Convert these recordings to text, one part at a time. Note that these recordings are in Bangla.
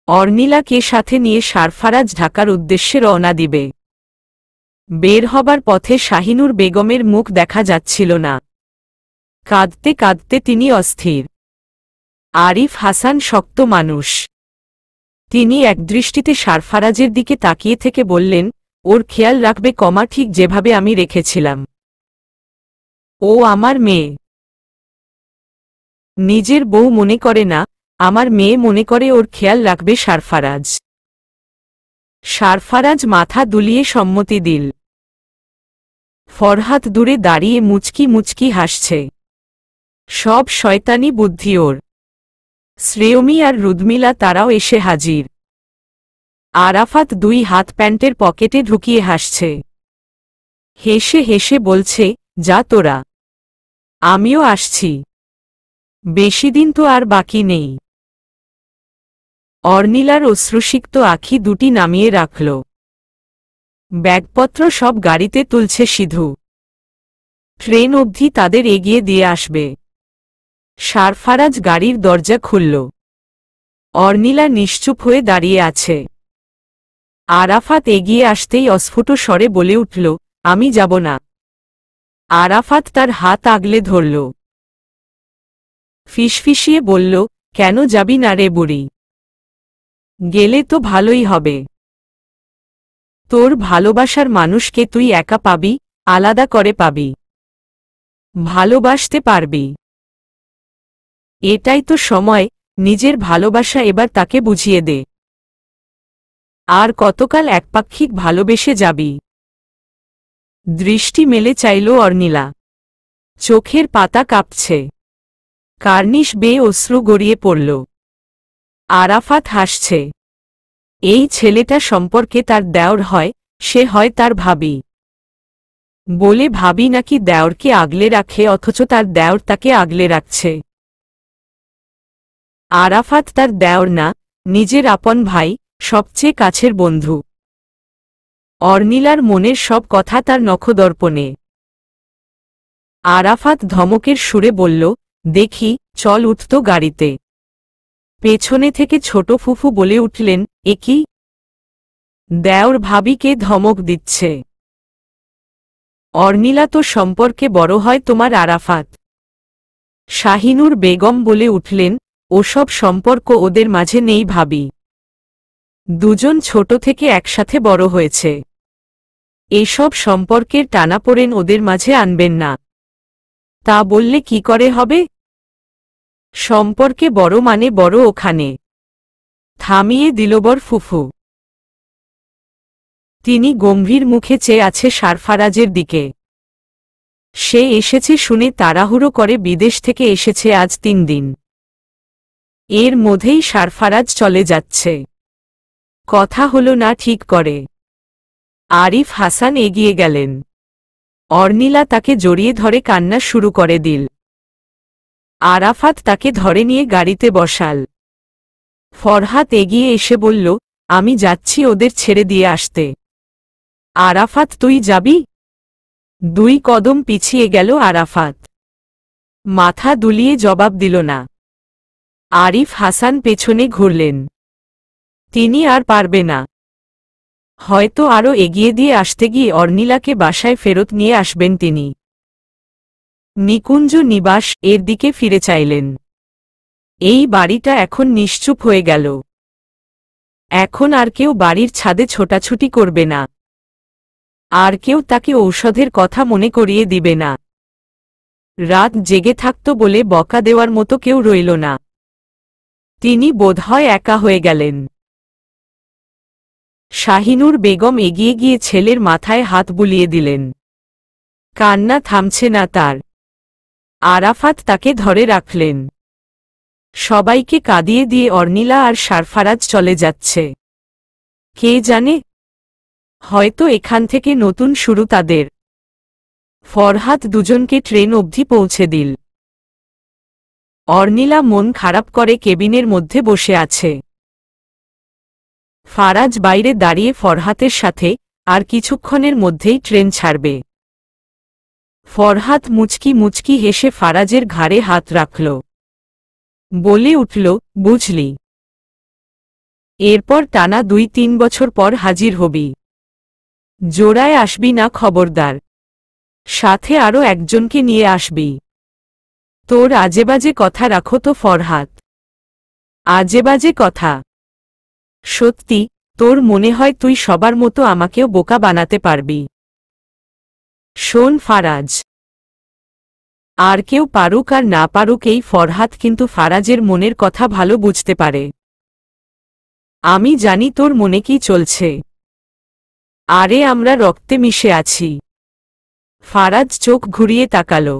অর্নিলাকে সাথে নিয়ে সারফারাজ ঢাকার উদ্দেশ্যে রওনা দিবে। বের হবার পথে শাহিনুর বেগমের মুখ দেখা যাচ্ছিল না। কাঁদতে কাঁদতে তিনি অস্থির। আরিফ হাসান শক্ত মানুষ। তিনি একদৃষ্টিতে সারফারাজের দিকে তাকিয়ে থেকে বললেন, ওর খেয়াল রাখবে কমা, ঠিক যেভাবে আমি রেখেছিলাম। ও আমার মেয়ে। নিজের বউ মনে করে না, আমার মেয়ে মনে করে ওর খেয়াল রাখবে সারফারাজ। সারফারাজ মাথা দুলিয়ে সম্মতি দিল। ফরহাদ দূরে দাঁড়িয়ে মুচকি মুচকি হাসছে। সব শয়তানি বুদ্ধি ওর। শ্রেয়মী আর রুদমিলা তারাও এসে হাজির। আরাফাত দুই হাত প্যান্টের পকেটে ঢুকিয়ে হাসছে। হেসে হেসে বলছে, যা তোরা, আমিও আসছি। বেশিদিন তো আর বাকি নেই। অর্নিলার অশ্রুসিক্ত আঁখি দুটি নামিয়ে রাখল। ব্যাগপত্র সব গাড়িতে তুলছে সিধু। ট্রেন অবধি তাদের এগিয়ে দিয়ে আসবে। সারফারাজ গাড়ির দরজা খুলল। অর্নিলা নিশ্চুপ হয়ে দাঁড়িয়ে আছে। আরাফাত এগিয়ে আসতেই অস্ফুট স্বরে বলে উঠল, আমি যাব না। আরাফাত তার হাত আগলে ধরল। ফিসফিসিয়ে বলল, কেন যাবি না রে বুড়ি? গেলে তো ভালোই হবে। তোর ভালোবাসার মানুষকে তুই একা পাবি, আলাদা করে পাবি। ভালোবাসতে পারবি। এটাই তো সময়, নিজের ভালোবাসা এবার তাকে বুঝিয়ে দে। আর কতকাল একপাক্ষিক ভালোবেসে যাবি? দৃষ্টি মেলে চাইল অর্নিলা। চোখের পাতা কাঁপছে। কার্নিশ বেয়ে অশ্রু গড়িয়ে পড়ল। আরাফাত হাসছে। এই ছেলেটা সম্পর্কে তার দেওর হয়, সে হয় তার ভাবি। বলে ভাবি নাকি দেওরকে আগলে রাখে, অথচ তার দেওর তাকে আগলে রাখছে। আরাফাত তার দেওর না, নিজের আপন ভাই, সবচেয়ে কাছের বন্ধু। অর্নিলার মনের সব কথা তার নখদর্পণে। আরাফাত ধমকের সুরে বলল, দেখি, চল উঠত গাড়িতে। পেছনে থেকে ছোট ফুফু বলে উঠলেন, এ কি? দেওর ভাবিকে ধমক দিচ্ছে। অর্নিলা তো সম্পর্কে বড় হয় তোমার আরাফাত। শাহিনুর বেগম বলে উঠলেন, ওসব সম্পর্ক ওদের মাঝে নেই ভাবি। দুজন ছোট থেকে একসাথে বড় হয়েছে। এসব সম্পর্কের টানাপোড়েন ওদের মাঝে আনবেন না। তা বললে কি করে হবে? সম্পর্কে বড় মানে বড় ওখানে। থামিয়ে দিলবর ফুফু। তিনি গম্ভীর মুখে চেয়ে আছে সারফারাজের দিকে। সে এসেছে শুনে তাড়াহুড়ো করে বিদেশ থেকে এসেছে আজ 3 দিন। এর মধ্যেই সারফারাজ চলে যাচ্ছে। কথা হলো না ঠিক করে। আরিফ হাসান এগিয়ে গেলেন। অর্নিলা তাকে জড়িয়ে ধরে কান্না শুরু করে দিল। আরাফাত তাকে ধরে নিয়ে গাড়িতে বসাল। ফরহাদ এগিয়ে এসে বলল, আমি যাচ্ছি ওদের ছেড়ে দিয়ে আসতে। আরাফাত তুই যাবি? 2 কদম পিছিয়ে গেল আরাফাত। মাথা দুলিয়ে জবাব দিল না। আরিফ হাসান পেছনে ঘুরলেন। তিনি আর পারবে না। হয়তো আরও এগিয়ে দিয়ে আসতে গিয়ে অর্নিলাকে বাসায় ফেরত নিয়ে আসবেন তিনি। নিকুঞ্জ নিবাস এর দিকে ফিরে চাইলেন। এই বাড়িটা এখন নিশ্চুপ হয়ে গেল। এখন আর কেউ বাড়ির ছাদে ছোটাছুটি করবে না। আর কেউ তাকে ঔষধের কথা মনে করিয়ে দিবে না। রাত জেগে থাকত বলে বকা দেওয়ার মতো কেউ রইল না। তিনি বোধহয় একা হয়ে গেলেন। শাহিনুর বেগম এগিয়ে গিয়ে ছেলের মাথায় হাত বুলিয়ে দিলেন। কান্না থামছে না তার। আরাফাত তাকে ধরে রাখলেন। সবাইকে কাঁদিয়ে দিয়ে অর্নিলা আর সারফারাজ চলে যাচ্ছে। কে জানে, হয়তো এখান থেকে নতুন শুরু তাদের। ফরহাদ দুজনকে ট্রেন অবধি পৌঁছে দিল। অর্নিলা মন খারাপ করে কেবিনের মধ্যে বসে আছে। ফারাজ বাইরে দাঁড়িয়ে ফরহাতের সাথে, আর কিছুক্ষণের মধ্যেই ট্রেন ছাড়বে। ফরহাদ মুচকি মুচকি হেসে ফারাজের ঘাড়ে হাত রাখল। বলে উঠল, বুঝলি। এরপর টানা 2-3 বছর পর হাজির হবি। জোড়ায় আসবি না খবরদার। সাথে আরও একজনকে নিয়ে আসবি। তোর আজেবাজে কথা রাখো তো ফরহাদ। আজেবাজে কথা? সত্যি? তোর মনে হয় তুই সবার মতো আমাকেও বোকা বানাতে পারবি? শোন ফারাজ, আর কেউ পারুক আর না পারুক, এই ফরহাদ কিন্তু ফারাজের মনের কথা ভালো বুঝতে পারে। আমি জানি তোর মনে কি চলছে। আরে আমরা রক্তে মিশে আছি। ফারাজ চোখ ঘুরিয়ে তাকালো।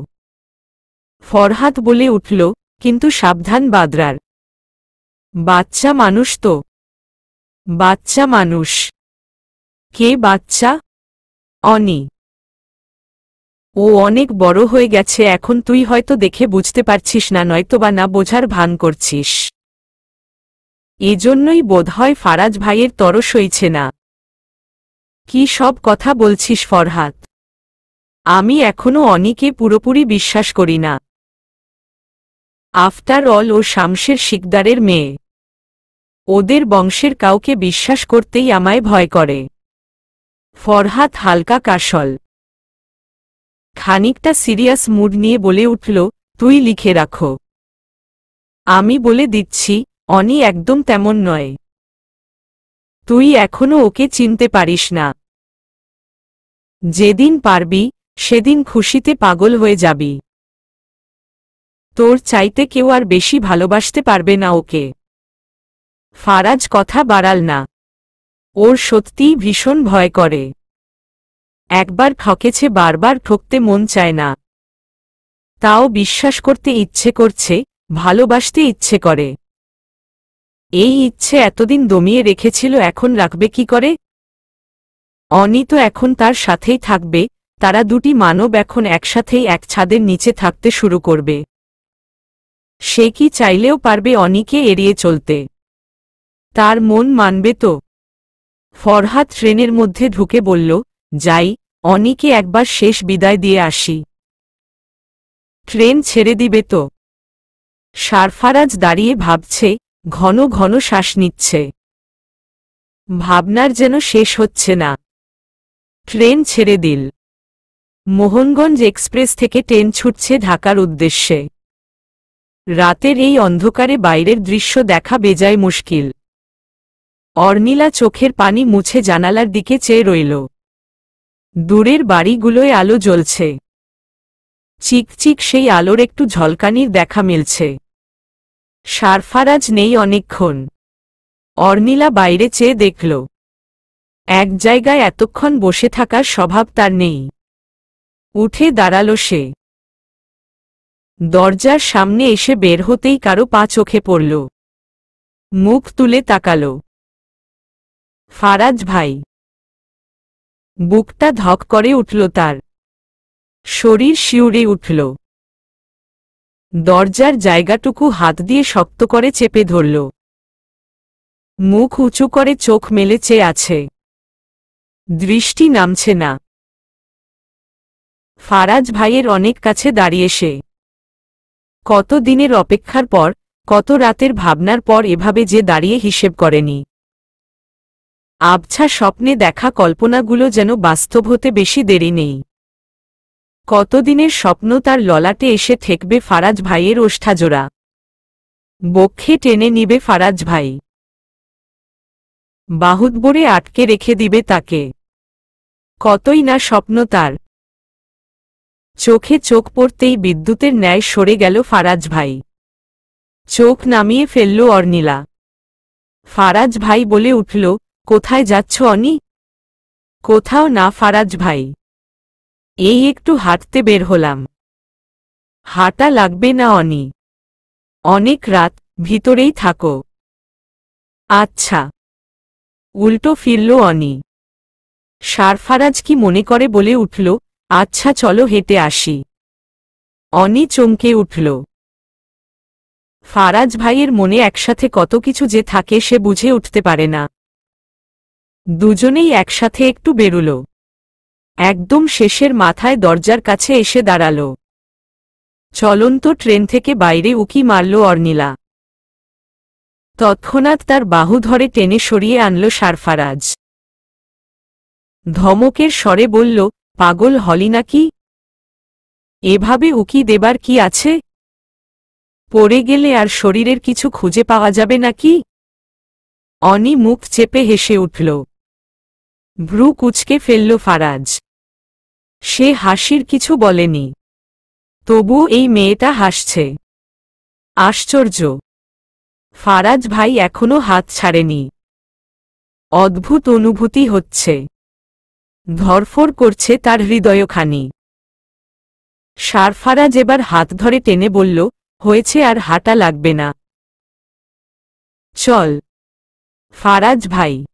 ফরহাদ বলে উঠল, কিন্তু সাবধান বাদরার। বাচ্চা মানুষ তো। বাচ্চা মানুষ? কে বাচ্চা? অনি। ও অনেক বড় হয়ে গেছে এখন, তুই হয়তো দেখে বুঝতে পারছিস না, নয়তোবা না বোঝার ভান করছিস। এজন্যই বোধহয় ফারাজ ভাইয়ের তরস হইছে না। কি সব কথা বলছিস ফরহাদ? আমি এখনো অনিকে পুরোপুরি বিশ্বাস করি না। আফটার অল ও শামশের শিকদারের মেয়ে। ওদের বংশের কাউকে বিশ্বাস করতেই আমায় ভয় করে। ফরহাদ হালকা কাশল, খানিকটা সিরিয়াস মুড নিয়ে বলে উঠল, তুই লিখে রাখো। আমি বলে দিচ্ছি, অনি একদম তেমন নয়। তুই এখনো ওকে চিনতে পারিস না। যেদিন পারবি সেদিন খুশিতে পাগল হয়ে যাবি। তোর চাইতে কেউ আর বেশি ভালোবাসতে পারবে না ওকে। ফারাজ কথা বাড়াল না। ওর সত্যিই ভীষণ ভয় করে। একবার ঠকেছে, বারবার ঠকতে মন চায় না। তাও বিশ্বাস করতে ইচ্ছে করছে, ভালোবাসতে ইচ্ছে করে। এই ইচ্ছে এতদিন দমিয়ে রেখেছিল, এখন রাখবে কি করে? অনি তো এখন তার সাথেই থাকবে, তারা দুটি মানব এখন একসাথেই এক ছাদের নিচে থাকতে শুরু করবে। সে কি চাইলেও পারবে অনিকে এড়িয়ে চলতে? তার মন মানবে তো? ফরহাদ ট্রেনের মধ্যে ঢুকে বলল, যাই, অনিকে একবার শেষ বিদায় দিয়ে আসি। ট্রেন ছেড়ে দিবে তো? সারফারাজ দাঁড়িয়ে ভাবছে, ঘন ঘন শ্বাস নিচ্ছে। ভাবনার যেন শেষ হচ্ছে না। ট্রেন ছেড়ে দিল। মোহনগঞ্জ এক্সপ্রেস থেকে ট্রেন ছুটছে ঢাকার উদ্দেশ্যে। রাতের এই অন্ধকারে বাইরের দৃশ্য দেখা বেজায় মুশকিল। অর্নিলা চোখের পানি মুছে জানালার দিকে চেয়ে রইল। দূরের বাড়িগুলোয় আলো জ্বলছে। চিকচিক সেই আলোর একটু ঝলকানির দেখা মিলছে। সারফারাজ নেই অনেকক্ষণ। অর্নিলা বাইরে চেয়ে দেখল। এক জায়গায় এতক্ষণ বসে থাকার স্বভাব তার নেই। উঠে দাঁড়াল সে। দরজার সামনে এসে বের হতেই কারো পা চোখে পড়ল। মুখ তুলে তাকাল। ফারাজ ভাই। বুকটা ধক করে উঠল তার। শরীর শিউরে উঠল। দরজার জায়গাটুকু হাত দিয়ে শক্ত করে চেপে ধরল। মুখ উঁচু করে চোখ মেলে চেয়ে আছে। দৃষ্টি নামছে না। ফারাজ ভাইয়ের অনেক কাছে দাঁড়িয়ে সে। কত দিনের অপেক্ষার পর, কত রাতের ভাবনার পর এভাবে যে দাঁড়িয়ে হিসেব করেনি। আবছা স্বপ্নে দেখা কল্পনাগুলো যেন বাস্তব হতে বেশি দেরি নেই। কতদিনের স্বপ্ন তার ললাটে এসে ঠেকবে ফারাজ ভাইয়ের ওষ্ঠাজোড়া। বক্ষে টেনে নিবে ফারাজ ভাই। বাহুদবরে আটকে রেখে দিবে তাকে। কতই না স্বপ্ন তার। চোখে চোখ পড়তেই বিদ্যুতের ন্যায় সরে গেল ফারাজ ভাই। চোখ নামিয়ে ফেলল অর্নিলা। ফারাজ ভাই বলে উঠল, কোথায় যাচ্ছ অনি? কোথাও না ফারাজ ভাই, এই একটু হাঁটতে বের হলাম। হাঁটা লাগবে না অনি, অনেক রাত, ভিতরেই থাকো। আচ্ছা। উল্টো ফিরল অনি। সারফারাজ কি মনে করে বলে উঠল, আচ্ছা চলো হেঁটে আসি। অনি চমকে উঠল। ফারাজ ভাইয়ের মনে একসাথে কত কিছু যে থাকে সে বুঝে উঠতে পারে না। দুজনেই একসাথে একটু বেরুল। একদম শেষের মাথায় দরজার কাছে এসে দাঁড়াল। চলন্ত ট্রেন থেকে বাইরে উকি মারল অর্নিলা। তৎক্ষণাৎ তার বাহু ধরে টেনে সরিয়ে আনল সারফারাজ। ধমকের স্বরে বলল, পাগল হলি নাকি? এভাবে উকি দেবার কি আছে? পড়ে গেলে আর শরীরের কিছু খুঁজে পাওয়া যাবে নাকি? অনি মুখ চেপে হেসে উঠল। ভ্রু কুঁচকে ফেলল ফারাজ। সে হাসির কিছু বলেনি, তবু এই মেয়েটা হাসছে। আশ্চর্য। ফারাজ ভাই এখনো হাত ছাড়েনি। অদ্ভুত অনুভূতি হচ্ছে। ধরফর করছে তার হৃদয়খানি। সারফারাজ এবার হাত ধরে টেনে বলল, হয়েছে, আর হাঁটা লাগবে না। চল। ফারাজ ভাই,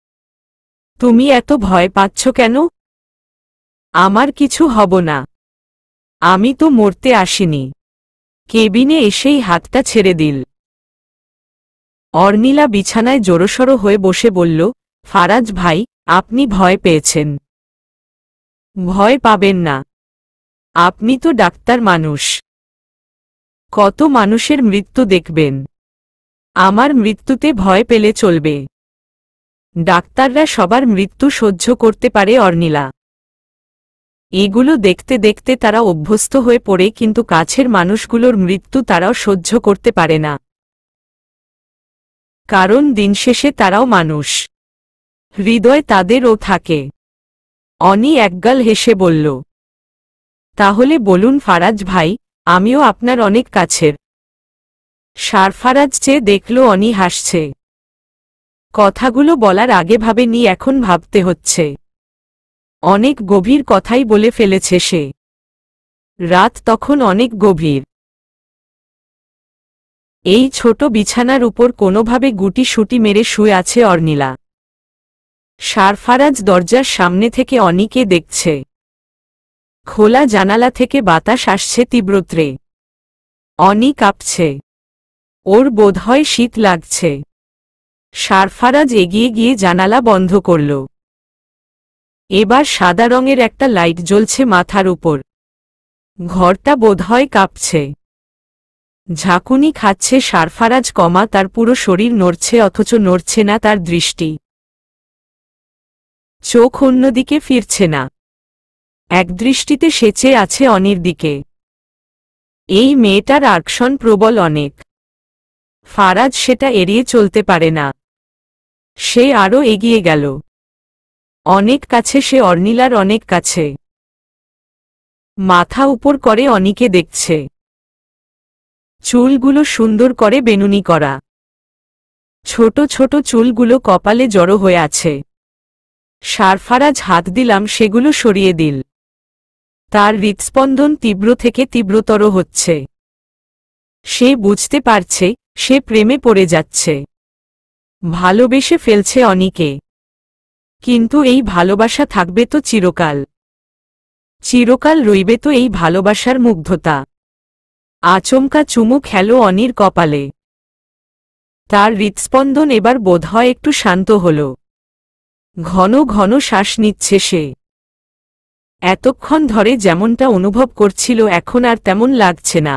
তুমি এত ভয় পাচ্ছ কেন? আমার কিছু হব না। আমি তো মরতে আসিনি। কেবিনে এসেই হাতটা ছেড়ে দিল। অর্নিলা বিছানায় জোরসড়ো হয়ে বসে বলল, ফারাজ ভাই, আপনি ভয় পেয়েছেন। ভয় পাবেন না। আপনি তো ডাক্তার মানুষ। কত মানুষের মৃত্যু দেখবেন। আমার মৃত্যুতে ভয় পেলে চলবে? ডাক্তাররা সবার মৃত্যু সহ্য করতে পারে অর্নিলা। এগুলো দেখতে দেখতে তারা অভ্যস্ত হয়ে পড়ে, কিন্তু কাছের মানুষগুলোর মৃত্যু তারাও সহ্য করতে পারে না। কারণ দিনশেষে তারাও মানুষ। হৃদয় তাদেরও থাকে। অনি একগাল হেসে বলল, তাহলে বলুন ফারাজ ভাই, আমিও আপনার অনেক কাছের। সারফারাজ চেয়ে দেখল অনি হাসছে। কথাগুলো বলার আগে ভাবেনি, এখন ভাবতে হচ্ছে। অনেক গভীর কথাই বলে ফেলেছে সে। রাত তখন অনেক গভীর। এই ছোট বিছানার উপর কোনোভাবে গুটি সুটি মেরে শুয়ে আছে অর্নিলা। সারফারাজ দরজার সামনে থেকে অনিকে দেখছে। খোলা জানালা থেকে বাতাস আসছে তীব্রত্রে। অনি কাঁপছে। ওর বোধহয় শীত লাগছে। সারফারাজ এগিয়ে গিয়ে জানালা বন্ধ করল। এবার সাদা রঙের একটা লাইট জ্বলছে মাথার উপর। ঘরটা বোধহয় কাঁপছে। ঝাঁকুনি খাচ্ছে সারফারাজ, তার পুরো শরীর নড়ছে, অথচ নড়ছে না তার দৃষ্টি। চোখ অন্যদিকে ফিরছে না। একদৃষ্টিতে সে চেয়ে আছে অনির দিকে। এই মেয়েটার আকর্ষণ প্রবল অনেক। ফারাজ সেটা এড়িয়ে চলতে পারে না। সে আরও এগিয়ে গেল। অনেক কাছে, সে অর্নিলার অনেক কাছে। মাথা উপর করে অনিকে দেখছে। চুলগুলো সুন্দর করে বেনুনি করা। ছোট ছোট চুলগুলো কপালে জড়ো হয়ে আছে। সারফারাজ হাত দিলাম, সেগুলো সরিয়ে দিল। তার হৃৎস্পন্দন তীব্র থেকে তীব্রতর হচ্ছে। সে বুঝতে পারছে সে প্রেমে পড়ে যাচ্ছে। ভালোবেসে ফেলছে অনিকে। কিন্তু এই ভালোবাসা থাকবে তো চিরকাল। চিরকাল রইবে তো এই ভালোবাসার মুগ্ধতা। আচমকা চুমু খেলো অনির কপালে। তার হৃৎস্পন্দন এবার বোধহয় একটু শান্ত হল। ঘন ঘন শ্বাস নিচ্ছে সে। এতক্ষণ ধরে যেমনটা অনুভব করছিল এখন আর তেমন লাগছে না।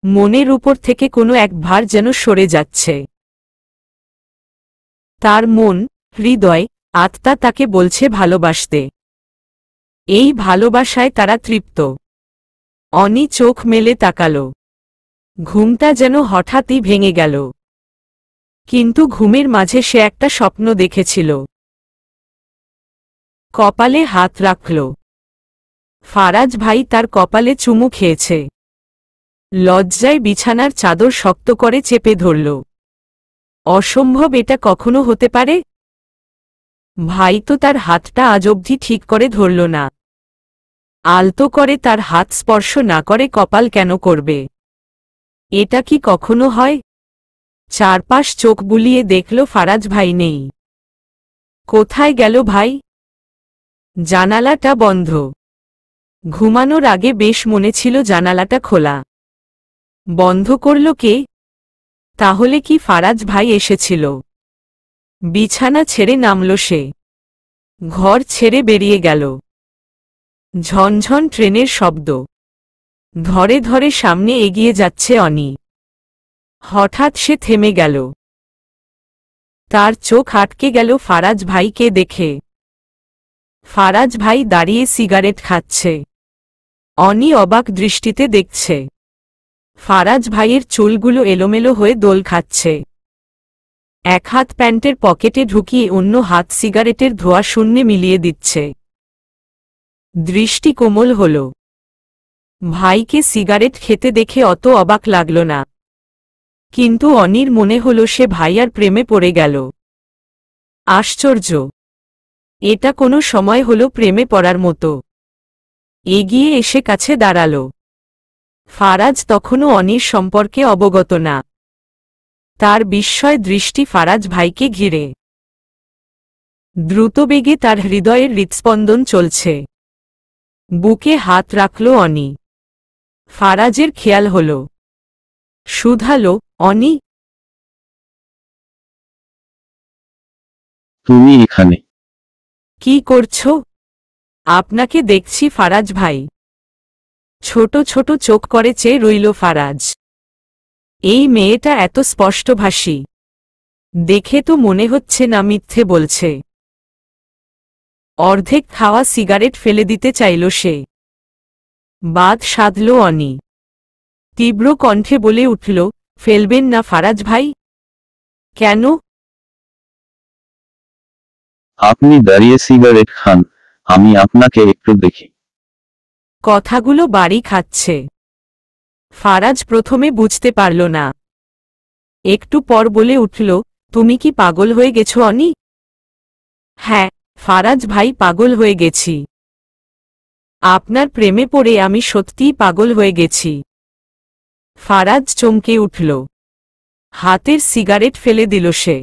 মনের উপর থেকে কোনো এক ভার যেন সরে যাচ্ছে। তার মন, হৃদয়, আত্মা তাকে বলছে ভালোবাসতে। এই ভালোবাসায় তারা তৃপ্ত। অনি চোখ মেলে তাকাল। ঘুমটা যেন হঠাৎই ভেঙে গেল। কিন্তু ঘুমের মাঝে সে একটা স্বপ্ন দেখেছিল। কপালে হাত রাখল। ফারাজ ভাই তার কপালে চুমু খেয়েছে। লজ্জায় বিছানার চাদর শক্ত করে চেপে ধরল। অসম্ভব, এটা কখনো হতে পারে? ভাই তো তার হাতটা আজ অবধি ঠিক করে ধরল না। আলতো করে তার হাত স্পর্শ না করে কপাল কেন করবে? এটা কি কখনো হয়? চারপাশ চোখ বুলিয়ে দেখল ফারাজ ভাই নেই। কোথায় গেল ভাই? জানালাটা বন্ধ। ঘুমানোর আগে বেশ মনে ছিল জানালাটা খোলা। বন্ধ করল কে? তাহলে কি ফারাজ ভাই এসেছিল? বিছানা ছেড়ে নামল সে। ঘর ছেড়ে বেরিয়ে গেল। ঝনঝন ট্রেনের শব্দ। ধরে ধরে সামনে এগিয়ে যাচ্ছে অনি। হঠাৎ সে থেমে গেল। তার চোখ আটকে গেল ফারাজ ভাইকে দেখে। ফারাজ ভাই দাঁড়িয়ে সিগারেট খাচ্ছে। অনি অবাক দৃষ্টিতে দেখছে। ফারাজ ভাইয়ের চুলগুলো এলোমেলো হয়ে দোল খাচ্ছে। এক হাত প্যান্টের পকেটে ঢুকিয়ে অন্য হাত সিগারেটের ধোঁয়া শূন্যে মিলিয়ে দিচ্ছে। দৃষ্টি কোমল হল। ভাইকে সিগারেট খেতে দেখে অত অবাক লাগল না, কিন্তু অনির মনে হল সে ভাইয়ার প্রেমে পড়ে গেল। আশ্চর্য, এটা কোনো সময় হলো প্রেমে পড়ার মতো। এগিয়ে এসে কাছে দাঁড়াল। ফারাজ তখনও অনির সম্পর্কে অবগত না। তার বিস্ময় দৃষ্টি ফারাজ ভাইকে ঘিরে। দ্রুতবেগে তার হৃদয়ের হৃৎস্পন্দন চলছে। বুকে হাত রাখল অনি। ফারাজের খেয়াল হল। শুধালো, অনি, তুমি এখানে কি করছো? আপনাকে দেখছি ফারাজ ভাই। ছোট ছোট চোখ করে চেয়ে রইল ফারাজ। এই মেয়েটা এত স্পষ্টভাষী, দেখে তো মনে হচ্ছে না মিথ্যে বলছে। অর্ধেক খাওয়া সিগারেট ফেলে দিতে চাইল সে। বাদ সাধল অনি। তীব্র কণ্ঠে বলে উঠল, ফেলবেন না ফারাজ ভাই? কেন? আপনি দাঁড়িয়ে সিগারেট খান, আমি আপনাকে একটু দেখি। কথাগুলো বাড়ি খাচ্ছে। ফারাজ প্রথমে বুঝতে পারল না। একটু পর বলে উঠল, তুমি কি পাগল হয়ে গেছো অনি? হ্যাঁ ফারাজ ভাই, পাগল হয়ে গেছি। আপনার প্রেমে পড়ে আমি সত্যিই পাগল হয়ে গেছি। ফারাজ চমকে উঠল। হাতের সিগারেট ফেলে দিল সে।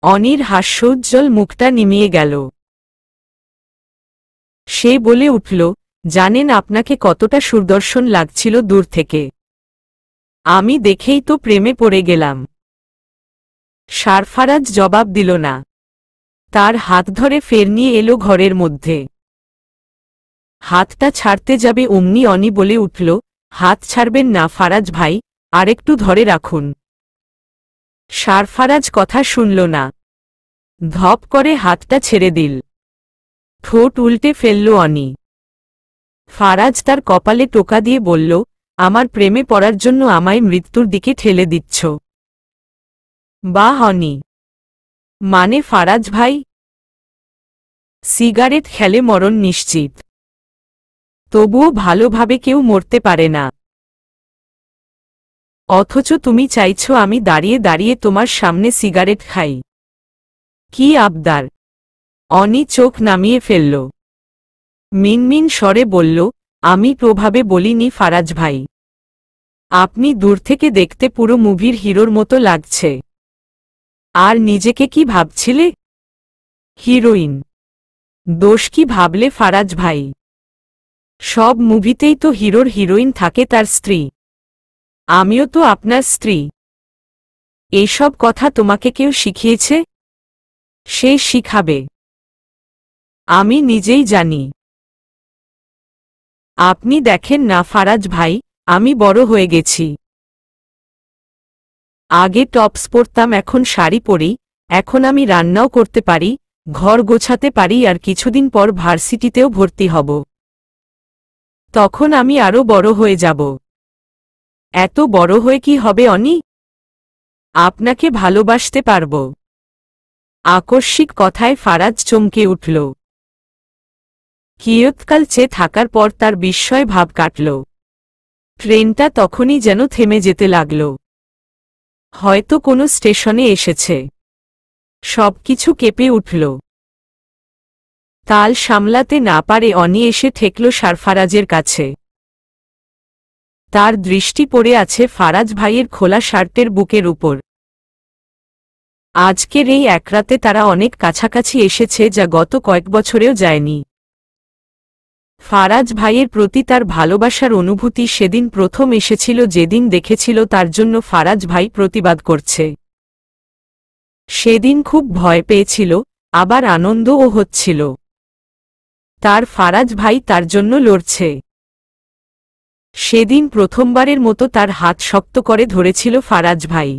অনির হাস্যোজ্জ্বল মুখটা নিমিয়ে গেল। সে বলে উঠল, জানেন আপনাকে কতটা সুদর্শন লাগছিল দূর থেকে। আমি দেখেই তো প্রেমে পড়ে গেলাম। সারফারাজ জবাব দিল না। তার হাত ধরে ফের নিয়ে এলো ঘরের মধ্যে। হাতটা ছাড়তে যাবে অমনি অনি বলে উঠল, হাত ছাড়বেন না ফারাজ ভাই, আরেকটু ধরে রাখুন। সারফারাজ কথা শুনল না। ধপ করে হাতটা ছেড়ে দিল। ঠোঁট উল্টে ফেলল অনি। ফারাজ তার কপালে টোকা দিয়ে বলল, আমার প্রেমে পড়ার জন্য আমায় মৃত্যুর দিকে ঠেলে দিচ্ছ? বাহ অনি, মানে ফারাজ ভাই? সিগারেট খেলে মরণ নিশ্চিত, তবুও ভালোভাবে কেউ মরতে পারে না। অথচ তুমি চাইছো আমি দাঁড়িয়ে দাঁড়িয়ে তোমার সামনে সিগারেট খাই। কি আবদার! অনি চোখ নামিয়ে ফেলল। মিনমিন স্বরে বলল, আমি প্রভাবে বলিনি ফারাজ ভাই। আপনি দূর থেকে দেখতে পুরো মুভির হিরোর মতো লাগছে। আর নিজেকে কি ভাবছিলে? হিরোইন। দোষ কি ভাবলে ফারাজ ভাই? সব মুভিতেই তো হিরোর হিরোইন থাকে তার স্ত্রী। আমিও তো আপনার স্ত্রী। এইসব কথা তোমাকে কেউ শিখিয়েছে? সে শিখাবে। আমি নিজেই জানি। আপনি দেখেন না ফারাজ ভাই, আমি বড় হয়ে গেছি। আগে টপস পরতাম, এখন শাড়ি পরি। এখন আমি রান্নাও করতে পারি, ঘর গোছাতে পারি, আর কিছুদিন পর ভার্সিটিতেও ভর্তি হব। তখন আমি আরও বড় হয়ে যাব। এত বড় হয়ে কি হবে অনি? আপনাকে ভালোবাসতে পারব। আকস্মিক কথায় ফারাজ চমকে উঠল। কিয়ৎকাল চেয়ে থাকার পর তার বিস্ময় ভাব কাটল। ট্রেনটা তখনই যেন থেমে যেতে লাগল। হয়তো কোনো স্টেশনে এসেছে। সবকিছু কেঁপে উঠল। তাল সামলাতে না পারে অনি এসে ঠেকল সারফারাজের কাছে। তার দৃষ্টি পড়ে আছে ফারাজ ভাইয়ের খোলা শার্টের বুকের উপর। আজকের এই একরাতে তারা অনেক কাছাকাছি এসেছে, যা গত কয়েক বছরেও যায়নি। ফারাজ ভাইয়ের প্রতি তার ভালোবাসার অনুভূতি সেদিন প্রথম এসেছিল, যেদিন দেখেছিল তার জন্য ফারাজ ভাই প্রতিবাদ করছে। সেদিন খুব ভয় পেয়েছিল, আবার আনন্দও হচ্ছিল। তার ফারাজ ভাই তার জন্য লড়ছে। সেদিন প্রথমবারের মতো তার হাত শক্ত করে ধরেছিল ফারাজ ভাই।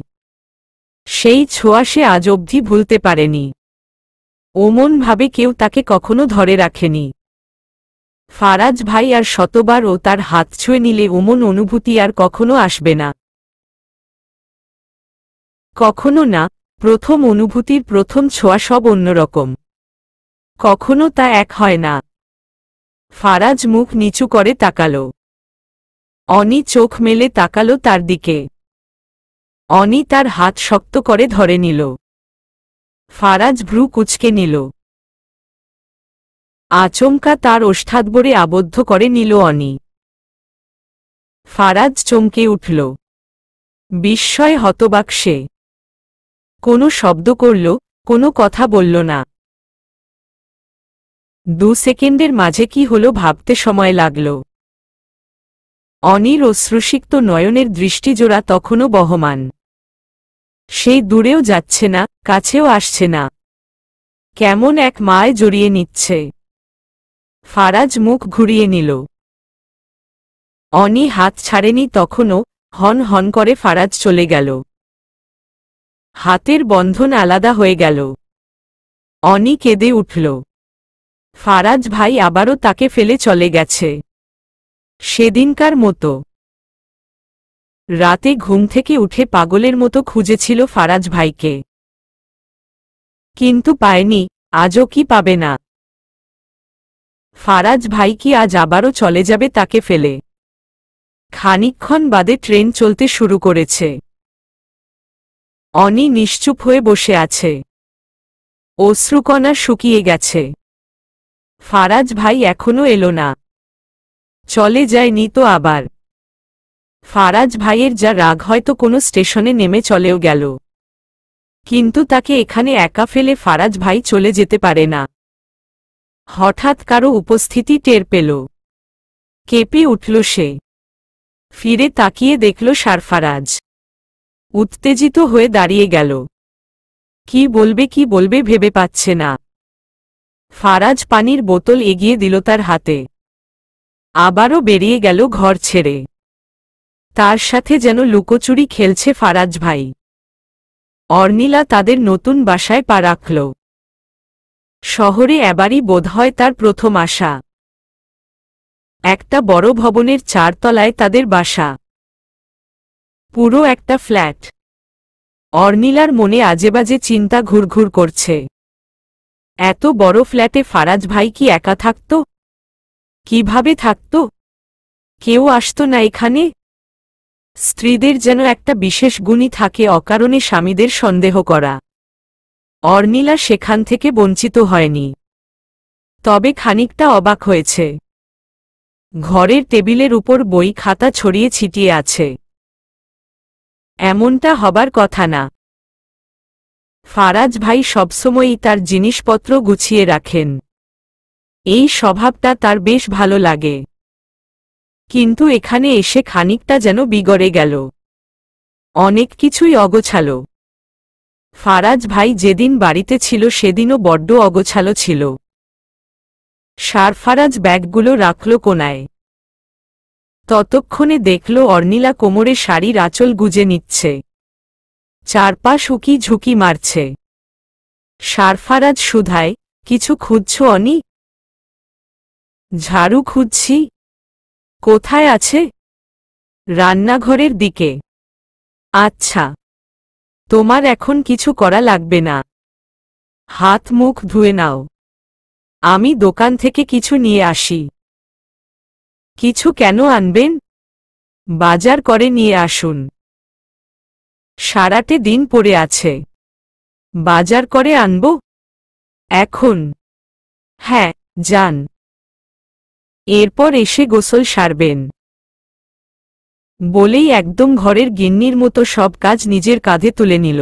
সেই ছোঁয়া সে আজ অবধি ভুলতে পারেনি। ওমন ভাবে কেউ তাকে কখনো ধরে রাখেনি। ফারাজ ভাই আর শতবারও তার হাত ছুঁয়ে নিলে ওমন অনুভূতি আর কখনো আসবে না। কখনো না, প্রথম অনুভূতির প্রথম ছোঁয়া সব অন্যরকম। কখনো তা এক হয় না। ফারাজ মুখ নিচু করে তাকালো। অনি চোখ মেলে তাকালো তার দিকে। অনি তার হাত শক্ত করে ধরে নিল। ফারাজ ভ্রু কুঁচকে নিল। আচমকা তার ওষ্ঠাধরে আবদ্ধ করে নিল অনি। ফারাজ চমকে উঠল। বিস্ময়ে হতবাক সে। কোনো শব্দ করল, কোনো কথা বলল না। 2 সেকেন্ডের মাঝে কি হলো ভাবতে সময় লাগল। অনির অশ্রুসিক্ত নয়নের দৃষ্টিজোড়া তখনও বহমান। সেই দূরেও যাচ্ছে না, কাছেও আসছে না। কেমন এক মায় জড়িয়ে নিচ্ছে। ফারাজ মুখ ঘুরিয়ে নিল। অনি হাত ছাড়েনি তখনও, হন হন করে ফারাজ চলে গেল। হাতের বন্ধন আলাদা হয়ে গেল। অনি কেঁদে উঠল। ফারাজ ভাই আবারও তাকে ফেলে চলে গেছে। সেদিনকার মতো। রাতে ঘুম থেকে উঠে পাগলের মতো খুঁজেছিল ফারাজ ভাইকে। কিন্তু পায়নি, আজও কি পাবে না। ফারাজ ভাই কি আজ আবারও চলে যাবে তাকে ফেলে? খানিকক্ষণ বাদে ট্রেন চলতে শুরু করেছে। অনি নিশ্চুপ হয়ে বসে আছে। অশ্রুকণা শুকিয়ে গেছে। ফারাজ ভাই এখনো এলো না। চলে যায়নি তো আবার। ফারাজ ভাইয়ের যা রাগ হয়তো কোনো স্টেশনে নেমে চলেও গেল। কিন্তু তাকে এখানে একা ফেলে ফারাজ ভাই চলে যেতে পারে না। হঠাৎ কারো উপস্থিতি টের পেল। কেঁপে উঠল সে। ফিরে তাকিয়ে দেখল সারফারাজ। উত্তেজিত হয়ে দাঁড়িয়ে গেল। কি বলবে ভেবে পাচ্ছে না। ফারাজ পানির বোতল এগিয়ে দিল তার হাতে। আবারও বেরিয়ে গেল ঘর ছেড়ে। তার সাথে যেন লুকোচুরি খেলছে ফারাজ ভাই। অর্নিলা তাদের নতুন বাসায় পা রাখল। শহরে এবারই বোধহয় তার প্রথম আসা। একটা বড় ভবনের 4 তলায় তাদের বাসা। পুরো একটা ফ্ল্যাট। অর্নিলার মনে আজেবাজে চিন্তা ঘুরঘুর করছে। এত বড় ফ্ল্যাটে ফারাজ ভাই কি একা থাকত? কিভাবে থাকত? কেউ আসতো না এখানে? স্ত্রীদের যেন একটা বিশেষ গুণই থাকে অকারণে স্বামীদের সন্দেহ করা। অর্নিলা সেখান থেকে বঞ্চিত হয়নি। তবে খানিকটা অবাক হয়েছে। ঘরের টেবিলের উপর বই খাতা ছড়িয়ে ছিটিয়ে আছে। এমনটা হবার কথা না। ফারাজ ভাই সবসময়ই তার জিনিসপত্র গুছিয়ে রাখেন। এই স্বভাবটা তার বেশ ভালো লাগে। কিন্তু এখানে এসে খানিকটা যেন বিগড়ে গেল। অনেক কিছুই অগোছালো। ফারাজ ভাই যেদিন বাড়িতে ছিল সেদিনও বড্ড অগোছালো ছিল। সারফারাজ ব্যাগগুলো রাখল কোনায়। ততক্ষণে দেখল অর্নিলা কোমরে শাড়ির আঁচল গুজে নিচ্ছে। চারপাশ উকি ঝুঁকি মারছে। সারফারাজ শুধায়, কিছু খুঁজছ অনি? ঝাড়ু খুঁজছি। কোথায় আছে? রান্নাঘরের দিকে। আচ্ছা, তোমার এখন কিছু করা লাগবে না। হাত মুখ ধুয়ে নাও। আমি দোকান থেকে কিছু নিয়ে আসি। কিছু কেন আনবেন? বাজার করে নিয়ে আসুন। সারাটে দিন পড়ে আছে। বাজার করে আনব? এখন? হ্যাঁ, যান। এরপর এসে গোসল সারবেন। বলেই একদম ঘরের গিন্নির মতো সব কাজ নিজের কাঁধে তুলে নিল।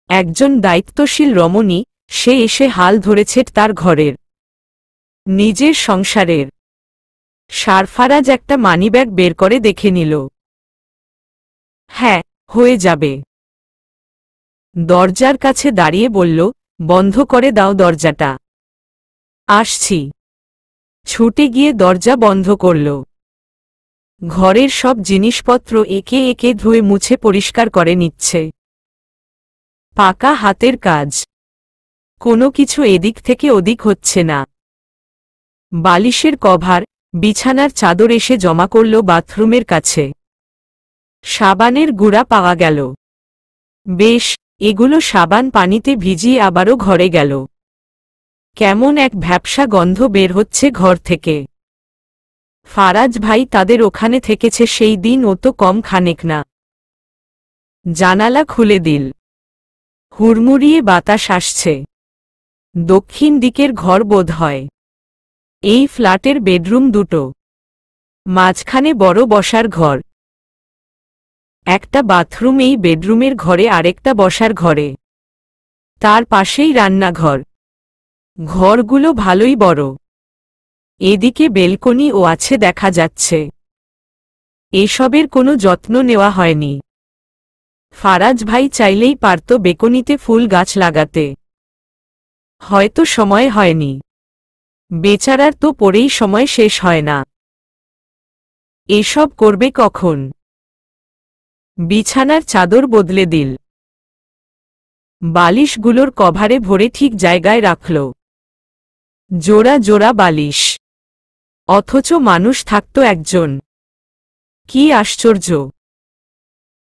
একজন দায়িত্বশীল রমণী, সে এসে হাল ধরেছে তার ঘরের, নিজের সংসারের। সারফারাজ একটা মানিব্যাগ বের করে দেখে নিল। হ্যাঁ, হয়ে যাবে। দরজার কাছে দাঁড়িয়ে বলল, বন্ধ করে দাও দরজাটা। আসছি। ছুটে গিয়ে দরজা বন্ধ করল। ঘরের সব জিনিসপত্র একে একে ধুয়ে মুছে পরিষ্কার করে নিচ্ছে। পাকা হাতের কাজ, কোনো কিছু এদিক থেকে ওদিক হচ্ছে না। বালিশের কভার, বিছানার চাদর এসে জমা করল বাথরুমের কাছে। সাবানের গুঁড়া পাওয়া গেল। বেশ, এগুলো সাবান পানিতে ভিজিয়ে আবারও ঘরে গেল। কেমন এক ভ্যাপসা গন্ধ বের হচ্ছে ঘর থেকে। ফারাজ ভাই তাদের ওখানে থেকেছে সেই দিন ও তো কম খানেক না। জানালা খুলে দিল। হুড়মুড়িয়ে বাতাস আসছে। দক্ষিণ দিকের ঘর বোধ হয়। এই ফ্ল্যাটের বেডরুম দুটো, মাঝখানে বড় বসার ঘর, একটা বাথরুম। এই বেডরুমের ঘরে আরেকটা বসার ঘরে, তার পাশেই রান্নাঘর। ঘরগুলো ভালোই বড়। এদিকে বেলকনিও আছে দেখা যাচ্ছে। এসবের কোনো যত্ন নেওয়া হয়নি। ফারাজ ভাই চাইলেই পারত বেকনিতে ফুল গাছ লাগাতে, হয়তো সময় হয়নি। বেচারার তো পড়েই সময় শেষ হয় না। এসব করবে কখন? বিছানার চাদর বদলে দিল। বালিশগুলোর কভারে ভরে ঠিক জায়গায় রাখল। জোড়া জোড়া বালিশ, অথচ মানুষ থাকত একজন। কি আশ্চর্য!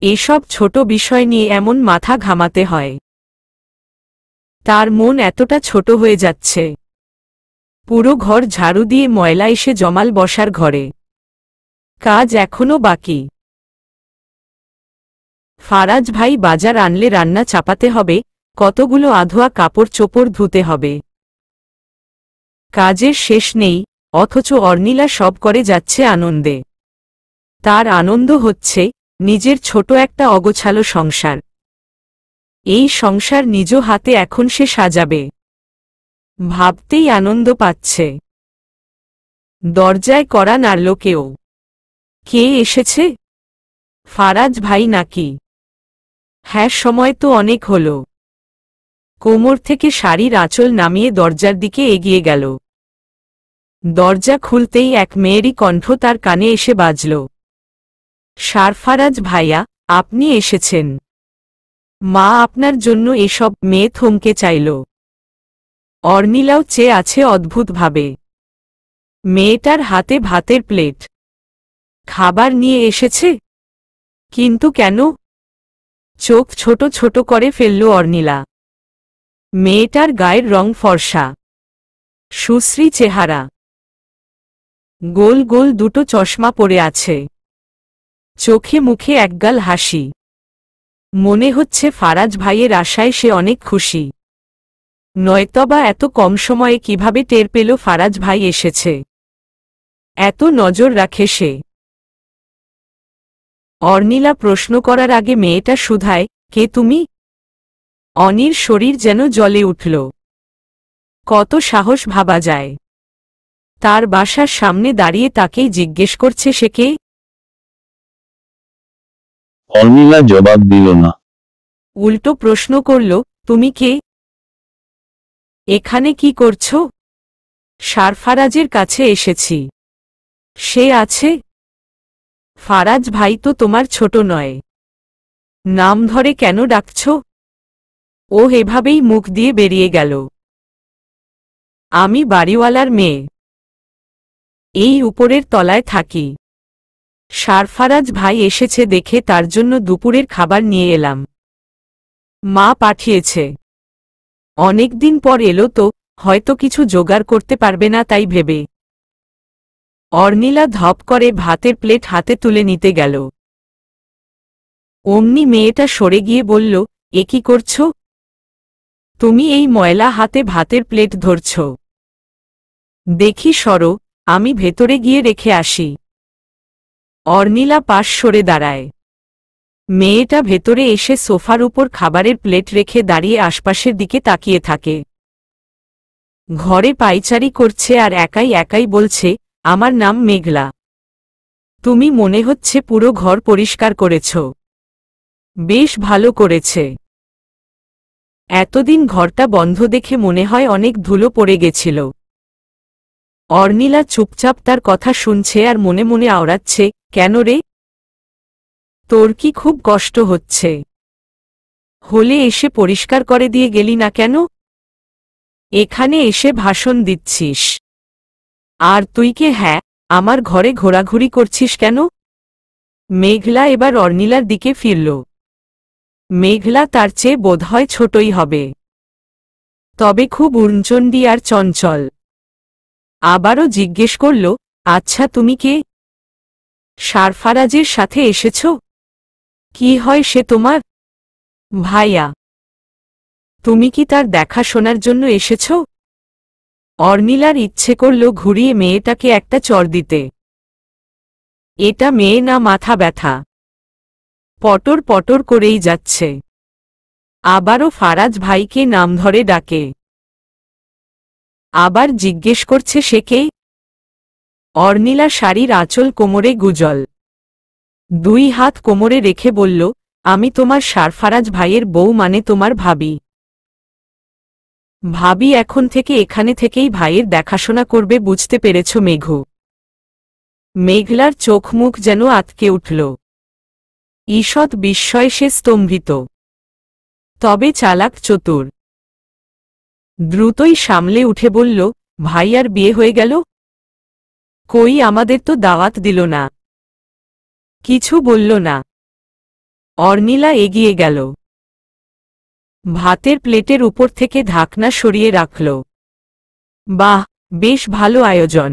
এসব ছোট বিষয় নিয়ে এমন মাথা ঘামাতে হয়। তার মন এতটা ছোট হয়ে যাচ্ছে। পুরো ঘর ঝাড়ু দিয়ে ময়লা এসে জমাল বসার ঘরে। কাজ এখনো বাকি। ফারাজ ভাই বাজার আনলে রান্না চাপাতে হবে, কতগুলো আধোয়া কাপড় চোপড় ধুতে হবে। কাজের শেষ নেই, অথচ অর্নিলা সব করে যাচ্ছে আনন্দে। তার আনন্দ হচ্ছে নিজের ছোট একটা অগোছালো সংসার। এই সংসার নিজ হাতে এখন সে সাজাবে। ভাবতেই আনন্দ পাচ্ছে। দরজায় কড়া নাড়ল কেউ। কে এসেছে? ফারাজ ভাই নাকি? হ্যাঁ, সময় তো অনেক হল। কোমর থেকে শাড়ির আঁচল নামিয়ে দরজার দিকে এগিয়ে গেল। দরজা খুলতেই এক মেয়েরই কণ্ঠ তার কানে এসে বাজল। সারফারাজ ভাইয়া, আপনি এসেছেন। মা আপনার জন্য এসব। মেয়ে থমকে চাইল। অর্নিলাও চেয়ে আছে অদ্ভুতভাবে। মেয়েটার হাতে ভাতের প্লেট। খাবার নিয়ে এসেছে? কিন্তু কেন? চোখ ছোট ছোট করে ফেলল অর্নিলা। মেয়েটার গায়ের রং ফর্সা, সুশ্রী চেহারা, গোল গোল দুটো চশমা পরে আছে। চোখে মুখে একগাল হাসি। মনে হচ্ছে ফারাজ ভাইয়ের আশায় সে অনেক খুশি। নয়তবা এত কম সময়ে কিভাবে টের পেল ফারাজ ভাই এসেছে? এত নজর রাখে সে। অর্নিলা প্রশ্ন করার আগে মেয়েটা শুধায়, কে তুমি? অনির শরীর যেন জ্বলে উঠল। কত সাহস ভাবা যায়! তার বাসার সামনে দাঁড়িয়ে তাকেই জিজ্ঞেস করছে সে কে। অর্নিলা জবাব দিল না। উল্টো প্রশ্ন করল, তুমি কে? এখানে কি করছো? সারফারাজের কাছে এসেছি। সে আছে? ফারাজ ভাই তো তোমার ছোট নয়। নাম ধরে কেন ডাকছ? ও এভাবেই মুখ দিয়ে বেরিয়ে গেল। আমি বাড়িওয়ালার মেয়ে। এই উপরের তলায় থাকি। সারফারাজ ভাই এসেছে দেখে তার জন্য দুপুরের খাবার নিয়ে এলাম। মা পাঠিয়েছে। অনেকদিন পর এলো তো, হয়তো কিছু জোগাড় করতে পারবে না তাই ভেবে। অর্নিলা ধপ করে ভাতের প্লেট হাতে তুলে নিতে গেল। অমনি মেয়েটা সরে গিয়ে বলল, এ কি করছ? তুমি এই ময়লা হাতে ভাতের প্লেট ধরছ? দেখি সরো, আমি ভেতরে গিয়ে রেখে আসি। অর্নিলা পাশ সরে দাঁড়ায়। মেয়েটা ভেতরে এসে সোফার উপর খাবারের প্লেট রেখে দাঁড়িয়ে আশপাশের দিকে তাকিয়ে থাকে। ঘরে পায়চারি করছে আর একাই একাই বলছে, আমার নাম মেঘলা। তুমি মনে হচ্ছে পুরো ঘর পরিষ্কার করেছ। বেশ ভালো করেছে। এতদিন ঘরটা বন্ধ দেখে মনে হয় অনেক ধুলো পড়ে গেছিল। অর্নিলা চুপচাপ তার কথা শুনছে আর মনে মনে আওড়াচ্ছে, কেন রে? তোর কি খুব কষ্ট হচ্ছে? হলে এসে পরিষ্কার করে দিয়ে গেলি না কেন? এখানে এসে ভাষণ দিচ্ছিস? আর তুই কে? হ্যাঁ, আমার ঘরে ঘোরাঘুরি করছিস কেন? মেঘলা এবার অর্নিলার দিকে ফিরল। মেঘলা তার চেয়ে বোধহয় ছোটই হবে, তবে খুব উড়নচণ্ডী আর চঞ্চল। আবারও জিজ্ঞেস করল, আচ্ছা তুমি কে? সারফারাজের সাথে এসেছ? কি হয় সে তোমার? ভাইয়া। তুমি কি তার দেখাশোনার জন্য এসেছ? অর্নিলার ইচ্ছে করল ঘুরিয়ে মেয়েটাকে একটা চড় দিতে। এটা মেয়ে না মাথা ব্যথা, পটর পটর করেই যাচ্ছে। আবারও ফারাজ ভাইকে নাম ধরে ডাকে। আবার জিজ্ঞেস করছে সে কে? অর্নিলা শাড়ির আঁচল কোমরে গুজল, 2 হাত কোমরে রেখে বলল, আমি তোমার সারফারাজ ভাইয়ের বউ, মানে তোমার ভাবি। ভাবি এখন থেকে এখানে থেকেই ভাইয়ের দেখাশোনা করবে, বুঝতে পেরেছ মেঘু? মেঘলার চোখ মুখ যেন আতকে উঠল। ঈষৎ বিস্ময়ে সে স্তম্ভিত, তবে চালাক চতুর। দ্রুতই সামলে উঠে বলল, ভাইয়ার বিয়ে হয়ে গেল? কই, আমাদের তো দাওয়াত দিল না। কিছু বলল না। অর্নিলা এগিয়ে গেল, ভাতের প্লেটের উপর থেকে ঢাকনা সরিয়ে রাখল। বাহ, বেশ ভালো আয়োজন।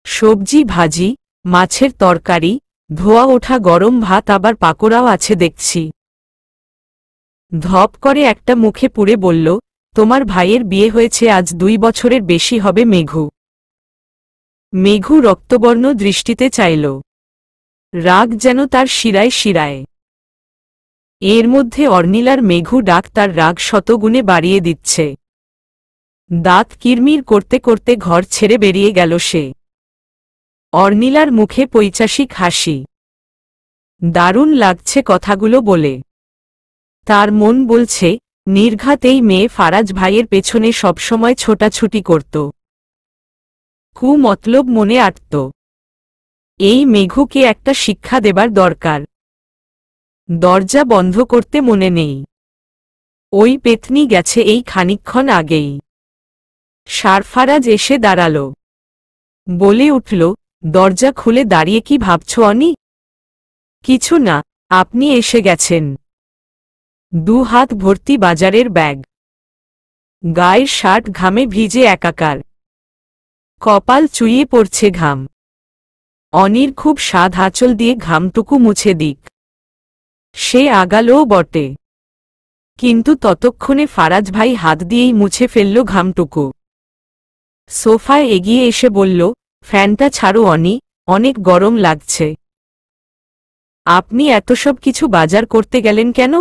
সবজি ভাজি, মাছের তরকারি, ধোয়া ওঠা গরম ভাত, আবার পাকোড়াও আছে দেখছি। ধপ করে একটা মুখে পুরে বলল, তোমার ভাইয়ের বিয়ে হয়েছে আজ 2 বছরের বেশি হবে মেঘু। মেঘু রক্তবর্ণ দৃষ্টিতে চাইল। রাগ যেন তার শিরায় শিরায়। এর মধ্যে অর্নিলার মেঘু ডাক তার রাগ শতগুণে বাড়িয়ে দিচ্ছে। দাঁত কিরমির করতে করতে ঘর ছেড়ে বেরিয়ে গেল সে। অর্নিলার মুখে পৈশাচিক হাসি। দারুণ লাগছে কথাগুলো বলে। তার মন বলছে, নির্ঘাত এই মেয়ে ফারাজ ভাইয়ের পেছনে সবসময় ছোটাছুটি করত, কুমতলব মনে আটত। এই মেঘুকে একটা শিক্ষা দেবার দরকার। দরজা বন্ধ করতে মনে নেই। ওই পেতনি গেছে এই খানিকক্ষণ আগেই। সারফারাজ এসে দাঁড়াল, বলে উঠল, দরজা খুলে দাঁড়িয়ে কি ভাবছ অনি? কিছু না, আপনি এসে গেছেন। 2 হাত ভর্তি বাজারের ব্যাগ, গায়ের শার্ট ঘামে ভিজে একাকার, কপাল চুইয়ে পড়ছে ঘাম। অনির খুব সাধ আঁচল দিয়ে ঘামটুকু মুছে দিক। সে আগালও বটে, কিন্তু ততক্ষণে ফারাজ ভাই হাত দিয়েই মুছে ফেলল ঘামটুকু। সোফায় এগিয়ে এসে বলল, ফ্যানটা ছাড়ো অনি, অনেক গরম লাগছে। আপনি এত সব কিছু বাজার করতে গেলেন কেন?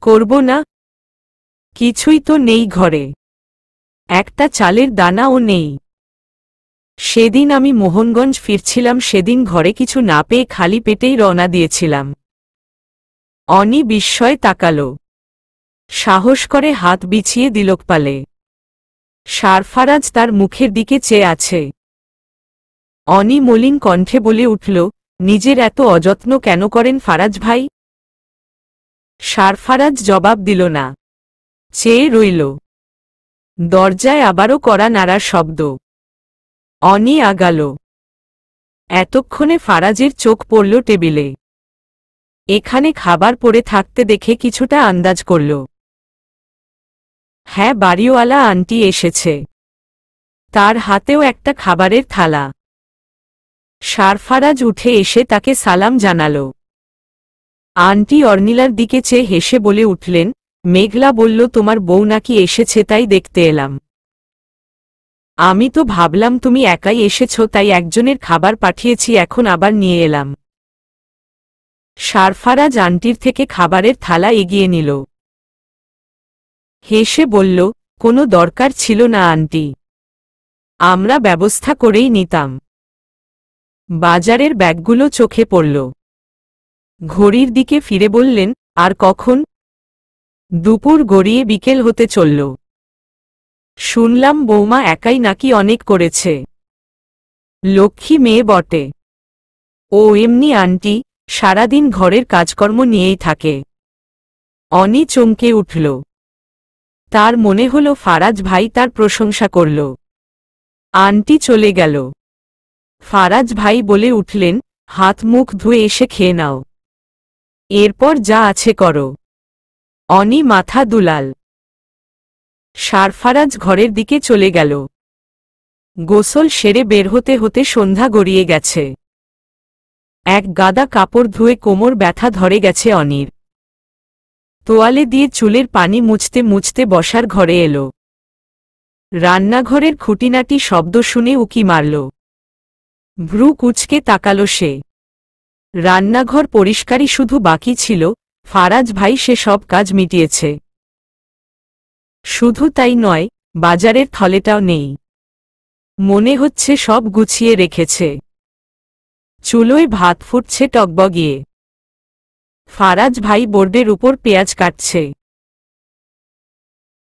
করব না? কিছুই তো নেই ঘরে, একটা চালের দানাও নেই। সেদিন আমি মোহনগঞ্জ ফিরছিলাম, সেদিন ঘরে কিছু না পেয়ে খালি পেটেই রওনা দিয়েছিলাম। অনি বিস্ময়ে তাকাল, সাহস করে হাত বিছিয়ে দিল কপালে। সারফারাজ তার মুখের দিকে চেয়ে আছে। অনি মলিন কণ্ঠে বলে উঠল, নিজের এত অযত্ন কেন করেন ফারাজ ভাই? সারফারাজ জবাব দিল না, চেয়ে রইল। দরজায় আবারও কড়া নাড়ার শব্দ। অনি আগাল। এতক্ষণে ফারাজের চোখ পড়ল টেবিলে। এখানে খাবার পড়ে থাকতে দেখে কিছুটা আন্দাজ করল। হ্যাঁ, বাড়িওয়ালা আন্টি এসেছে, তার হাতেও একটা খাবারের থালা। সারফারাজ উঠে এসে তাকে সালাম জানাল। আন্টি অর্নিলার দিকে চেয়ে হেসে বলে উঠলেন, মেঘলা বলল তোমার বউ নাকি এসেছে, তাই দেখতে এলাম। আমি তো ভাবলাম তুমি একাই এসেছ, তাই একজনের খাবার পাঠিয়েছি, এখন আবার নিয়ে এলাম। সারফারাজ আন্টির থেকে খাবারের থালা এগিয়ে নিল। হেসে বলল, কোনো দরকার ছিল না আন্টি, আমরা ব্যবস্থা করেই নিতাম। বাজারের ব্যাগগুলো চোখে পড়ল। ঘড়ির দিকে ফিরে বললেন, আর কখন? দুপুর গড়িয়ে বিকেল হতে চলল। শুনলাম বৌমা একাই নাকি অনেক করেছে। লক্ষ্মী মেয়ে বটে। ও এমনি আন্টি, সারাদিন ঘরের কাজকর্ম নিয়েই থাকে। অনি চমকে উঠল। তার মনে হল ফারাজ ভাই তার প্রশংসা করল। আন্টি চলে গেল। ফারাজ ভাই বলে উঠলেন, হাত মুখ ধুয়ে এসে খেয়ে নাও, এরপর যা আছে করো। অনি মাথা দুলাল। সারফারাজ ঘরের দিকে চলে গেল। গোসল সেরে বের হতে হতে সন্ধ্যা গড়িয়ে গেছে। এক গাদা কাপড় ধুয়ে কোমর ব্যথা ধরে গেছে অনির। তোয়ালে দিয়ে চুলের পানি মুছতে মুছতে বসার ঘরে এলো। রান্নাঘরের খুঁটিনাটি শব্দ শুনে উকি মারল। ভ্রু কুঁচকে তাকালো সে। রান্নাঘর পরিষ্কারই শুধু বাকি ছিল, ফারাজ ভাই সে সব কাজ মিটিয়েছে। শুধু তাই নয়, বাজারের থলেটাও নেই। মনে হচ্ছে সব গুছিয়ে রেখেছে। চুলোয় ভাত ফুটছে টকবগিয়ে। ফারাজ ভাই বোর্ডের উপর পেঁয়াজ কাটছে।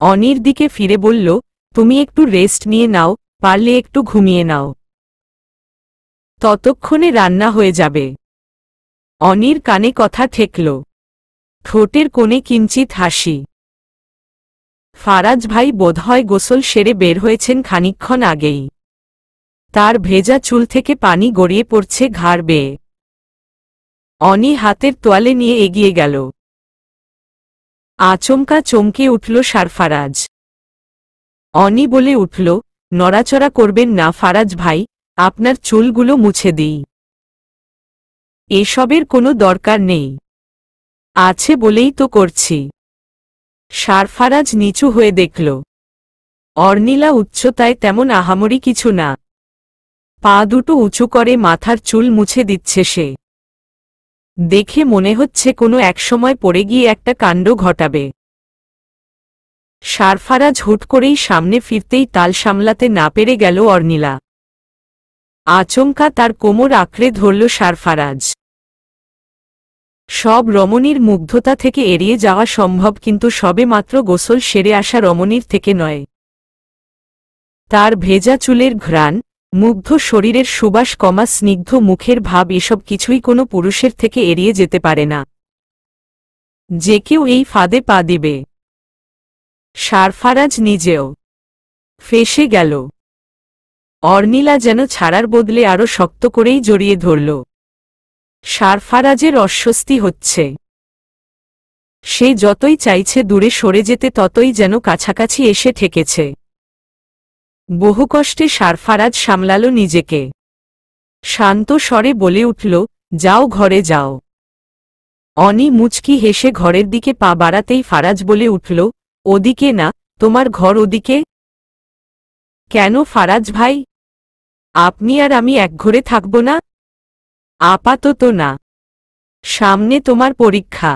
অনির দিকে ফিরে বলল, তুমি একটু রেস্ট নিয়ে নাও, পারলে একটু ঘুমিয়ে নাও, ততক্ষণে রান্না হয়ে যাবে। অনির কানে কথা ঠেকল। ঠোঁটের কোণে কিঞ্চিত হাসি। ফারাজ ভাই বোধহয় গোসল সেরে বের হয়েছেন খানিকক্ষণ আগেই। তার ভেজা চুল থেকে পানি গড়িয়ে পড়ছে ঘাড় বেয়ে। অনি হাতের তোয়ালে নিয়ে এগিয়ে গেল। আচমকা চমকে উঠল সারফারাজ। অনি বলে উঠল, নড়াচড়া করবেন না ফারাজ ভাই, আপনার চুলগুলো মুছে দিই। এসবের কোনো দরকার নেই। আছে বলেই তো করছি। সারফারাজ নিচু হয়ে দেখল। অর্নিলা উচ্চতায় তেমন আহামরি কিছু না। পা দুটো উঁচু করে মাথার চুল মুছে দিচ্ছে সে। দেখে মনে হচ্ছে কোনো একসময় পড়ে গিয়ে একটা কাণ্ড ঘটাবে। সারফারাজ হুট করেই সামনে ফিরতেই তাল সামলাতে না পেরে গেল অর্নিলা। আচমকা তার কোমর আঁকড়ে ধরল সারফারাজ। সব রমণীর মুগ্ধতা থেকে এড়িয়ে যাওয়া সম্ভব, কিন্তু সবে মাত্র গোসল সেরে আসা রমণীর থেকে নয়। তার ভেজা চুলের ঘ্রাণ, মুগ্ধ শরীরের সুবাস, স্নিগ্ধ মুখের ভাব, এসব কিছুই কোনো পুরুষের থেকে এড়িয়ে যেতে পারে না। যে কেউ এই ফাঁদে পা দিবে। সারফারাজ নিজেও ফেঁসে গেল। অর্নিলা যেন ছাড়ার বদলে আরো শক্ত করেই জড়িয়ে ধরল। সারফারাজের অস্বস্তি হচ্ছে। সে যতই চাইছে দূরে সরে যেতে, ততই যেন কাছাকাছি এসে ঠেকেছে। বহু কষ্টে সারফারাজ সামলাল নিজেকে। শান্ত স্বরে বলে উঠল, যাও, ঘরে যাও। অনি মুচকি হেসে ঘরের দিকে পা বাড়াতেই ফারাজ বলে উঠল, ওদিকে না, তোমার ঘর ওদিকে। কেন ফারাজ ভাই, আপনি আর আমি এক ঘরে থাকব না? আপাতত না। সামনে তোমার পরীক্ষা।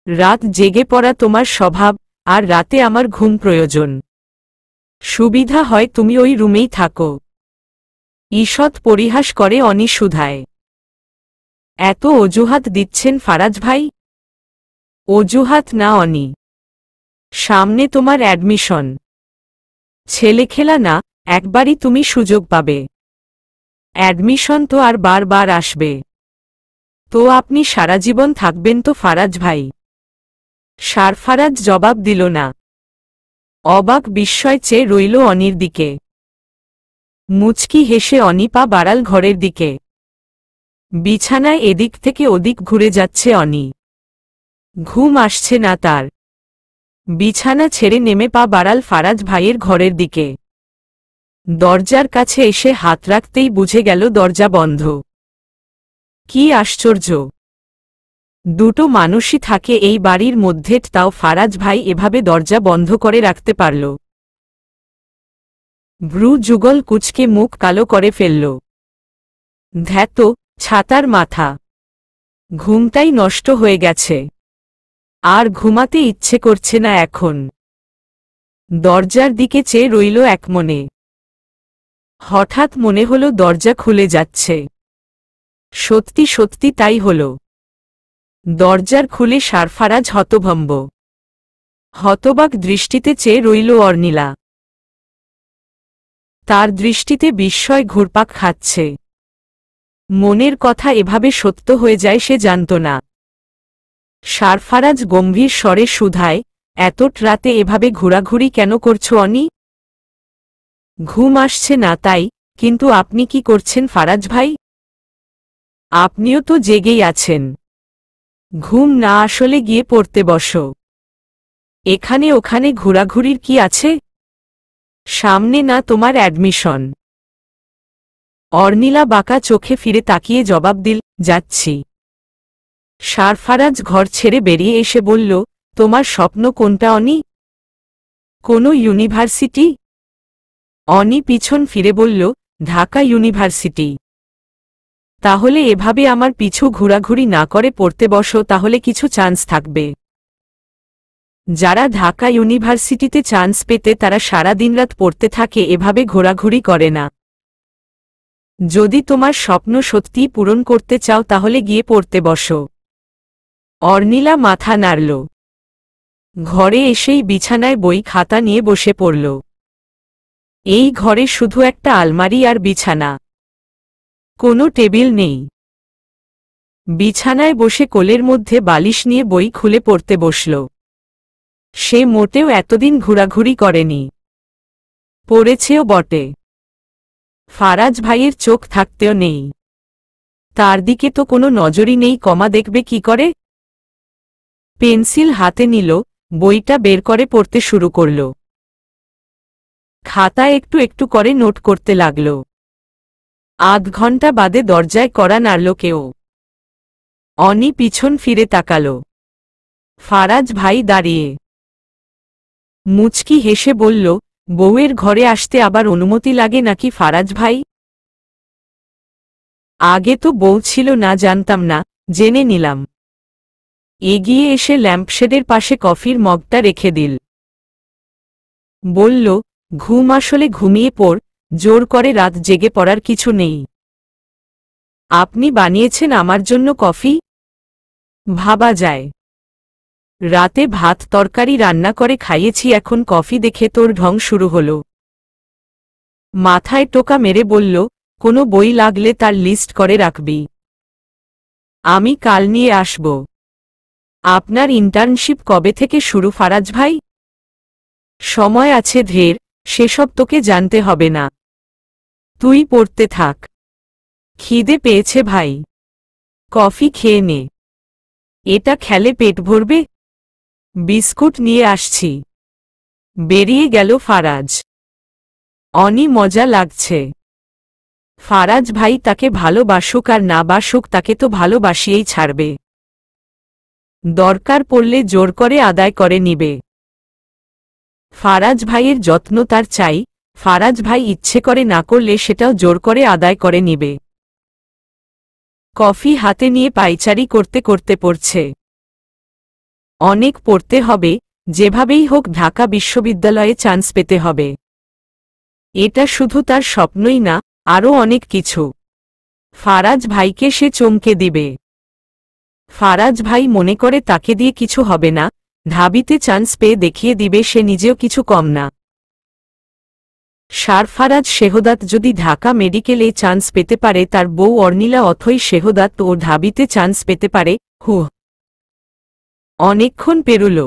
রাত জেগে পড়া তোমার স্বভাব, আর রাতে আমার ঘুম প্রয়োজন। সুবিধা হয় তুমি ওই রুমেই থাকো। ঈষৎ পরিহাস করে অনি সুধায়। এত অজুহাত দিচ্ছেন ফারাজ ভাই? অজুহাত না অনি, সামনে তোমার অ্যাডমিশন। ছেলেখেলা না, একবারই তুমি সুযোগ পাবে। অ্যাডমিশন তো আর বারবার আসবে। তো আপনি সারা জীবন থাকবেন তো ফারাজ ভাই? সারফারাজ জবাব দিল না। অবাক বিস্ময় চেয়ে রইল অনির দিকে। মুচকি হেসে অনি পা বাড়াল ঘরের দিকে। বিছানায় এদিক থেকে ওদিক ঘুরে যাচ্ছে অনি। ঘুম আসছে না তার। বিছানা ছেড়ে নেমে পা বাড়াল ফারাজ ভাইয়ের ঘরের দিকে। দরজার কাছে এসে হাত রাখতেই বুঝে গেল দরজা বন্ধ। কি আশ্চর্য! দুটো মানুষই থাকে এই বাড়ির মধ্যে, তাও ফারাজ ভাই এভাবে দরজা বন্ধ করে রাখতে পারল। ভ্রু যুগল কুঁচকে মুখ কালো করে ফেলল। ধ্যাত, ছাতার মাথা! ঘুমটাই নষ্ট হয়ে গেছে। আর ঘুমাতে ইচ্ছে করছে না এখন। দরজার দিকে চেয়ে রইল একমনে। হঠাৎ মনে হল দরজা খুলে যাচ্ছে। সত্যি সত্যি তাই হল। দরজার খুলে সারফারাজ হতভম্ব। হতবাক দৃষ্টিতে চেয়ে রইল অর্নিলা। তার দৃষ্টিতে বিস্ময় ঘুরপাক খাচ্ছে। মনের কথা এভাবে সত্য হয়ে যায় সে জানত না। সারফারাজ গম্ভীর স্বরে শুধায়, এত রাতে এভাবে ঘোরাঘুরি কেন করছো অনি? ঘুম আসছে না তাই, কিন্তু আপনি কি করছেন ফারাজ ভাই? আপনিও তো জেগেই আছেন। ঘুম না আসলে গিয়ে পড়তে বসো। এখানে ওখানে ঘোরাঘুরির কি আছে? সামনে না তোমার অ্যাডমিশন। অর্নিলা বাঁকা চোখে ফিরে তাকিয়ে জবাব দিল, যাচ্ছি। সারফারাজ ঘর ছেড়ে বেরিয়ে এসে বলল, তোমার স্বপ্ন কোনটা অনি? কোনো ইউনিভার্সিটি? অনি পিছন ফিরে বলল, ঢাকা ইউনিভার্সিটি। তাহলে এভাবে আমার পিছু ঘোরাঘুরি না করে পড়তে বসো, তাহলে কিছু চান্স থাকবে। যারা ঢাকা ইউনিভার্সিটিতে চান্স পেতে তারা সারা দিনরাত পড়তে থাকে, এভাবে ঘোরাঘুরি করে না। যদি তোমার স্বপ্ন সত্যিই পূরণ করতে চাও তাহলে গিয়ে পড়তে বসো। অর্নিলা মাথা নাড়ল। ঘরে এসেই বিছানায় বই খাতা নিয়ে বসে পড়ল। এই ঘরে শুধু একটা আলমারি আর বিছানা, কোনো টেবিল নেই। বিছানায় বসে কোলের মধ্যে বালিশ নিয়ে বই খুলে পড়তে বসল। সে মোটেও এতদিন ঘোরাঘুরি করেনি, পড়েছেও বটে। ফারাজ ভাইয়ের চোখ থাকতেও নেই, তার দিকে তো কোনো নজরই নেই, কমা দেখবে কি করে? পেন্সিল হাতে নিল, বইটা বের করে পড়তে শুরু করল। খাতায় একটু একটু করে নোট করতে লাগল। আধ ঘন্টা বাদে দরজায় কড়া নাড়ল কেউ। অনি পিছন ফিরে তাকাল। ফারাজ ভাই দাঁড়িয়ে। মুচকি হেসে বলল, বউয়ের ঘরে আসতে আবার অনুমতি লাগে নাকি ফারাজ ভাই? আগে তো বউ ছিল না, জানতাম না, জেনে নিলাম। এগিয়ে এসে ল্যাম্পশেডের পাশে কফির মগটা রেখে দিল। বলল, ঘুম আসলে ঘুমিয়ে পড়, জোর করে রাত জেগে পড়ার কিছু নেই। আপনি বানিয়েছেন আমার জন্য কফি? ভাবা যায়। রাতে ভাত তরকারি রান্না করে খাইয়েছি, এখন কফি দেখে তোর ঢং শুরু হল। মাথায় টোকা মেরে বলল, কোনো বই লাগলে তার লিস্ট করে রাখবি, আমি কাল নিয়ে আসব। আপনার ইন্টার্নশিপ কবে থেকে শুরু ফারাজ ভাই? সময় আছে ঢের, সেসব তোকে জানতে হবে না, তুই পড়তে থাক। খিদে পেয়েছে ভাই, কফি খেয়ে নে। এটা খেলে পেট ভরবে। বিস্কুট নিয়ে আসছি। বেরিয়ে গেল ফারাজ। অনি মজা লাগছে। ফারাজ ভাই তাকে ভালোবাসুক আর না বাসুক, তাকে তো ভালোবাসিয়েই ছাড়বে। দরকার পড়লে জোর করে আদায় করে নিবে। ফারাজ ভাইয়ের যত্ন তার চাই, ফারাজ ভাই ইচ্ছে করে না করলে সেটাও জোর করে আদায় করে নিবে। কফি হাতে নিয়ে পায়চারি করতে করতে পড়ছে। অনেক পড়তে হবে, যেভাবেই হোক ঢাকা বিশ্ববিদ্যালয়ে চান্স পেতে হবে। এটা শুধু তার স্বপ্নই না, আরও অনেক কিছু। ফারাজ ভাইকে সে চমকে দিবে। ফারাজ ভাই মনে করে তাকে দিয়ে কিছু হবে না, ঢাবিতে চান্স পেয়ে দেখিয়ে দিবে সে নিজেও কিছু কম না। সারফারাজ শেহদাত যদি ঢাকা মেডিকেলে চান্স পেতে পারে, তার বউ অর্নিলা অথই শেহদাত ও ঢাবিতে চান্স পেতে পারে। অনেকক্ষণ পেরুল।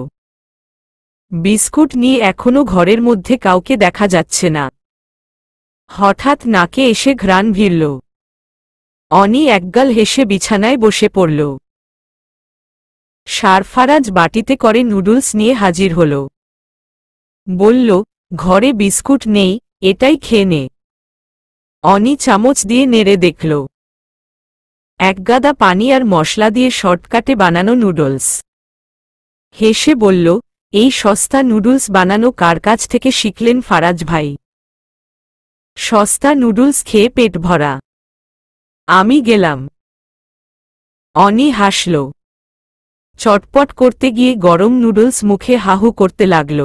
বিস্কুট নিয়ে এখনো ঘরের মধ্যে কাউকে দেখা যাচ্ছে না। হঠাৎ নাকে এসে ঘ্রাণ ভিড়ল। অনি একগাল হেসে বিছানায় বসে পড়ল। সারফারাজ বাটিতে করে নুডলস নিয়ে হাজির হল। বলল, ঘরে বিস্কুট নেই, এটাই খেয়ে নে। অনি চামচ দিয়ে নেড়ে দেখল। একগাদা পানি আর মশলা দিয়ে শর্টকাটে বানানো নুডলস। হেসে বলল, এই সস্তা নুডলস বানানো কার কাছ থেকে শিখলেন ফারাজ ভাই? সস্তা নুডলস খেয়ে পেট ভরা। আমি গেলাম। অনি হাসল। চটপট করতে গিয়ে গরম নুডলস মুখে হাহু করতে লাগল।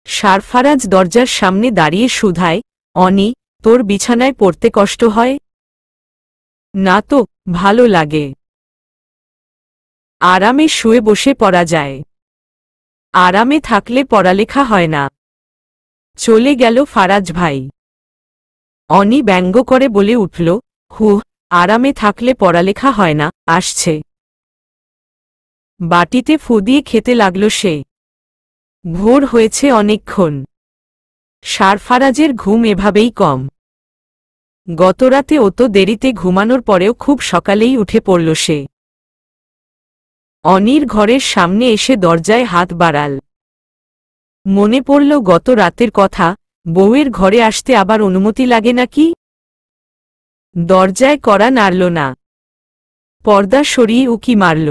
সারফারাজ দরজার সামনে দাঁড়িয়ে শুধায়, অনি, তোর বিছানায় পড়তে কষ্ট হয়? না তো, ভালো লাগে। আরামে শুয়ে বসে পড়া যায়। আরামে থাকলে পড়ালেখা হয় না। চলে গেল ফারাজ ভাই। অনি ব্যঙ্গ করে বলে উঠল, আরামে থাকলে পড়ালেখা হয় না, আসছে। বাটিতে ফু দিয়ে খেতে লাগল সে। ভোর হয়েছে অনেকক্ষণ। সারফারাজের ঘুম এভাবেই কম। গতরাতে অত দেরিতে ঘুমানোর পরেও খুব সকালেই উঠে পড়ল সে। অনির ঘরের সামনে এসে দরজায় হাত বাড়াল। মনে পড়ল গত রাতের কথা, বউয়ের ঘরে আসতে আবার অনুমতি লাগে নাকি? দরজায় কড়া নাড়ল না। পর্দা সরিয়ে উকি মারল।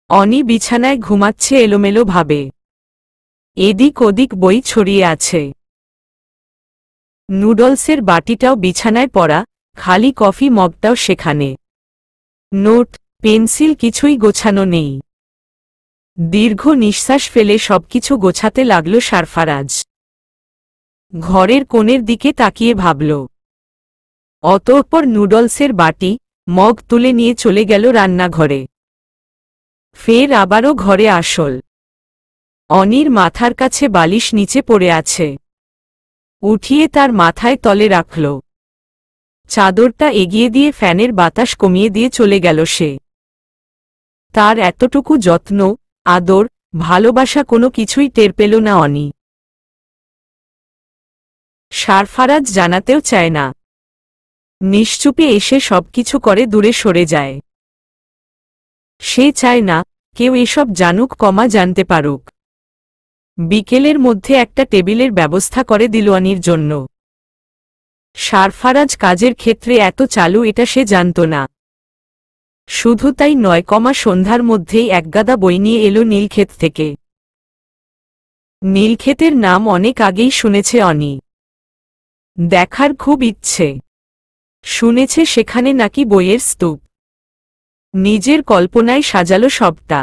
অনি বিছানায় ঘুমাচ্ছে এলোমেলো ভাবে। এদিক ওদিক বই ছড়িয়ে আছে। নুডলসের বাটিটাও বিছানায় পড়া, খালি কফি মগটাও সেখানে। নোট, পেন্সিল কিছুই গোছানো নেই। দীর্ঘ নিঃশ্বাস ফেলে সবকিছু গোছাতে লাগল সারফারাজ। ঘরের কোণের দিকে তাকিয়ে ভাবল। অতঃপর নুডলসের বাটি, মগ তুলে নিয়ে চলে গেল রান্নাঘরে। ফের আবারও ঘরে আসল। অনির মাথার কাছে বালিশ নিচে পড়ে আছে। উঠিয়ে তার মাথায় তলে রাখল। চাদরটা এগিয়ে দিয়ে ফ্যানের বাতাস কমিয়ে দিয়ে চলে গেল সে। তার এতটুকু যত্ন, আদর, ভালোবাসা কোনো কিছুই টের পেল না অনি। সারফারাজ জানাতেও চায় না। নিশ্চুপে এসে সবকিছু করে দূরে সরে যায়। সে চায় না কেউ এসব জানুক, জানতে পারুক। বিকেলের মধ্যে একটা টেবিলের ব্যবস্থা করে দিল অনির জন্য। সারফারাজ কাজের ক্ষেত্রে এত চালু এটা সে জানত না। শুধু তাই নয়, সন্ধ্যার মধ্যেই একগাদা বই নিয়ে এলো নীলক্ষেত থেকে। নীলক্ষেতের নাম অনেক আগেই শুনেছে অনি। দেখার খুব ইচ্ছে। শুনেছে সেখানে নাকি বইয়ের স্তূপ। নিজের কল্পনায় সাজালো সবটা।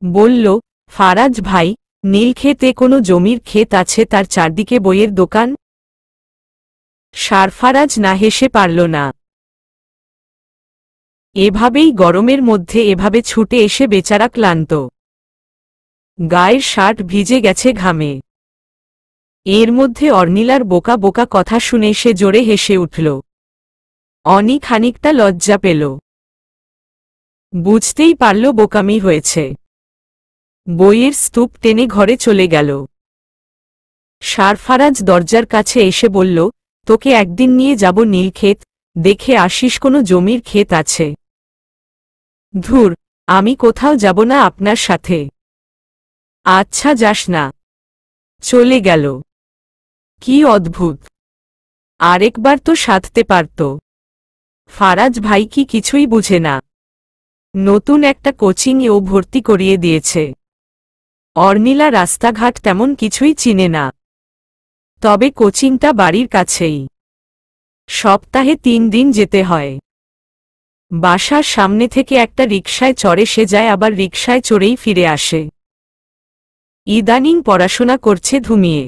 বলল, ফারাজ ভাই, নীলক্ষেতে কোনো জমির ক্ষেত আছে, তার চারদিকে বইয়ের দোকান? সারফারাজ না হেসে পারল না। এভাবেই গরমের মধ্যে এভাবে ছুটে এসে বেচারা ক্লান্ত। গায়ের শার্ট ভিজে গেছে ঘামে। এর মধ্যে অর্নিলার বোকা বোকা কথা শুনে সে জোরে হেসে উঠল। অনি খানিকটা লজ্জা পেল। বুঝতেই পারল বোকামি হয়েছে। বইয়ের স্তূপ টেনে ঘরে চলে গেল। সারফারাজ দরজার কাছে এসে বলল, তোকে একদিন নিয়ে যাব নীলক্ষেত, দেখে আসিস কোনো জমির ক্ষেত আছে। ধুর, আমি কোথাও যাব না আপনার সাথে। আচ্ছা, যাস না। চলে গেল। কি অদ্ভুত! আরেকবার তো সাধতে পারত। ফারাজ ভাই কি কিছুই বুঝে না। নতুন একটা কোচিংয়েও ভর্তি করিয়ে দিয়েছে। অর্নিলা রাস্তাঘাট তেমন কিছুই চিনে না। তবে কোচিংটা বাড়ির কাছেই। সপ্তাহে 3 দিন যেতে হয়। বাসার সামনে থেকে একটা রিকশায় চড়ে সে যায়, আবার রিকশায় চড়েই ফিরে আসে। ইদানিং পড়াশোনা করছে ধুমিয়ে।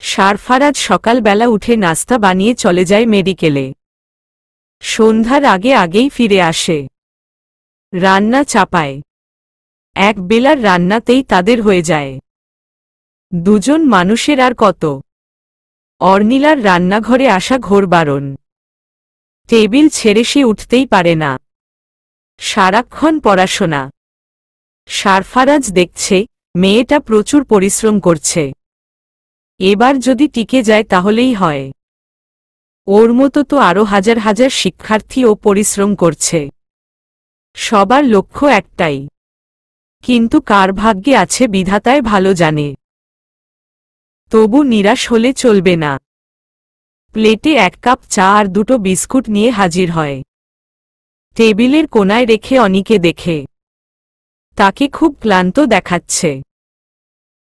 সারফারাজ সকালবেলা উঠে নাস্তা বানিয়ে চলে যায় মেডিকেলে। সন্ধ্যার আগেই ফিরে আসে। রান্না চাপায়। এক বেলার রান্নাতেই তাদের হয়ে যায়। দুজন মানুষের আর কত? অর্নিলার রান্নাঘরে আসা ঘোর বারণ। টেবিল ছেড়ে সে উঠতেই পারে না। সারাক্ষণ পড়াশোনা। সারফারাজ দেখছে মেয়েটা প্রচুর পরিশ্রম করছে। এবার যদি টিকে যায় তাহলেই হয়। ওর মতো তো আরও হাজার হাজার শিক্ষার্থীও পরিশ্রম করছে। সবার লক্ষ্য একটাই। কিন্তু কার ভাগ্যে আছে বিধাতায় ভালো জানে। তবু নিরাশ হলে চলবে না। প্লেটে 1 কাপ চা আর 2টো বিস্কুট নিয়ে হাজির হয়। টেবিলের কোনায় রেখে অনিকে দেখে। তাকে খুব ক্লান্ত দেখাচ্ছে।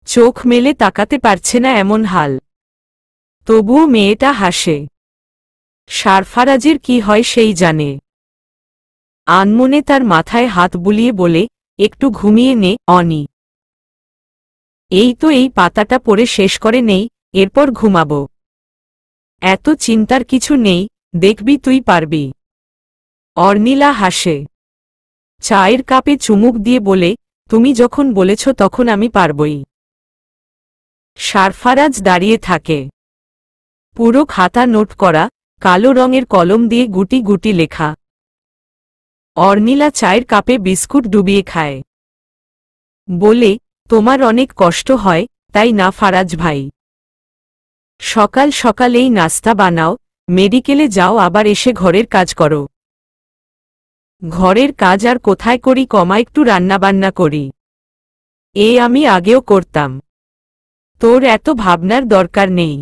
চোখ মেলে তাকাতে পারছে না এমন হাল। তবুও মেয়েটা হাসে। সারফারাজের কি হয় সেই জানে। আনমনে তার মাথায় হাত বুলিয়ে বলে, একটু ঘুমিয়ে নে অনি। এই তো এই পাতাটা পড়ে শেষ করে নেই, এরপর ঘুমাবো। এত চিন্তার কিছু নেই, দেখবি তুই পারবি। অর্নিলা হাসে। চায়ের কাপে চুমুক দিয়ে বলে, তুমি যখন বলেছ তখন আমি পারবই। সারফারাজ দাঁড়িয়ে থাকে। পুরো খাতা নোট করা, কালো রঙের কলম দিয়ে গুটি গুটি লেখা। অর্নিলা চায়ের কাপে বিস্কুট ডুবিয়ে খায়। বলে, তোমার অনেক কষ্ট হয়, তাই না ফারাজ ভাই? সকাল সকাল এই নাস্তা বানাও, মেডিকেলে যাও, আবার এসে ঘরের কাজ করো। ঘরের কাজ আর কোথায় করি, একটু রান্নাবান্না করি। আমি আগেও করতাম। তোর এত ভাবনার দরকার নেই।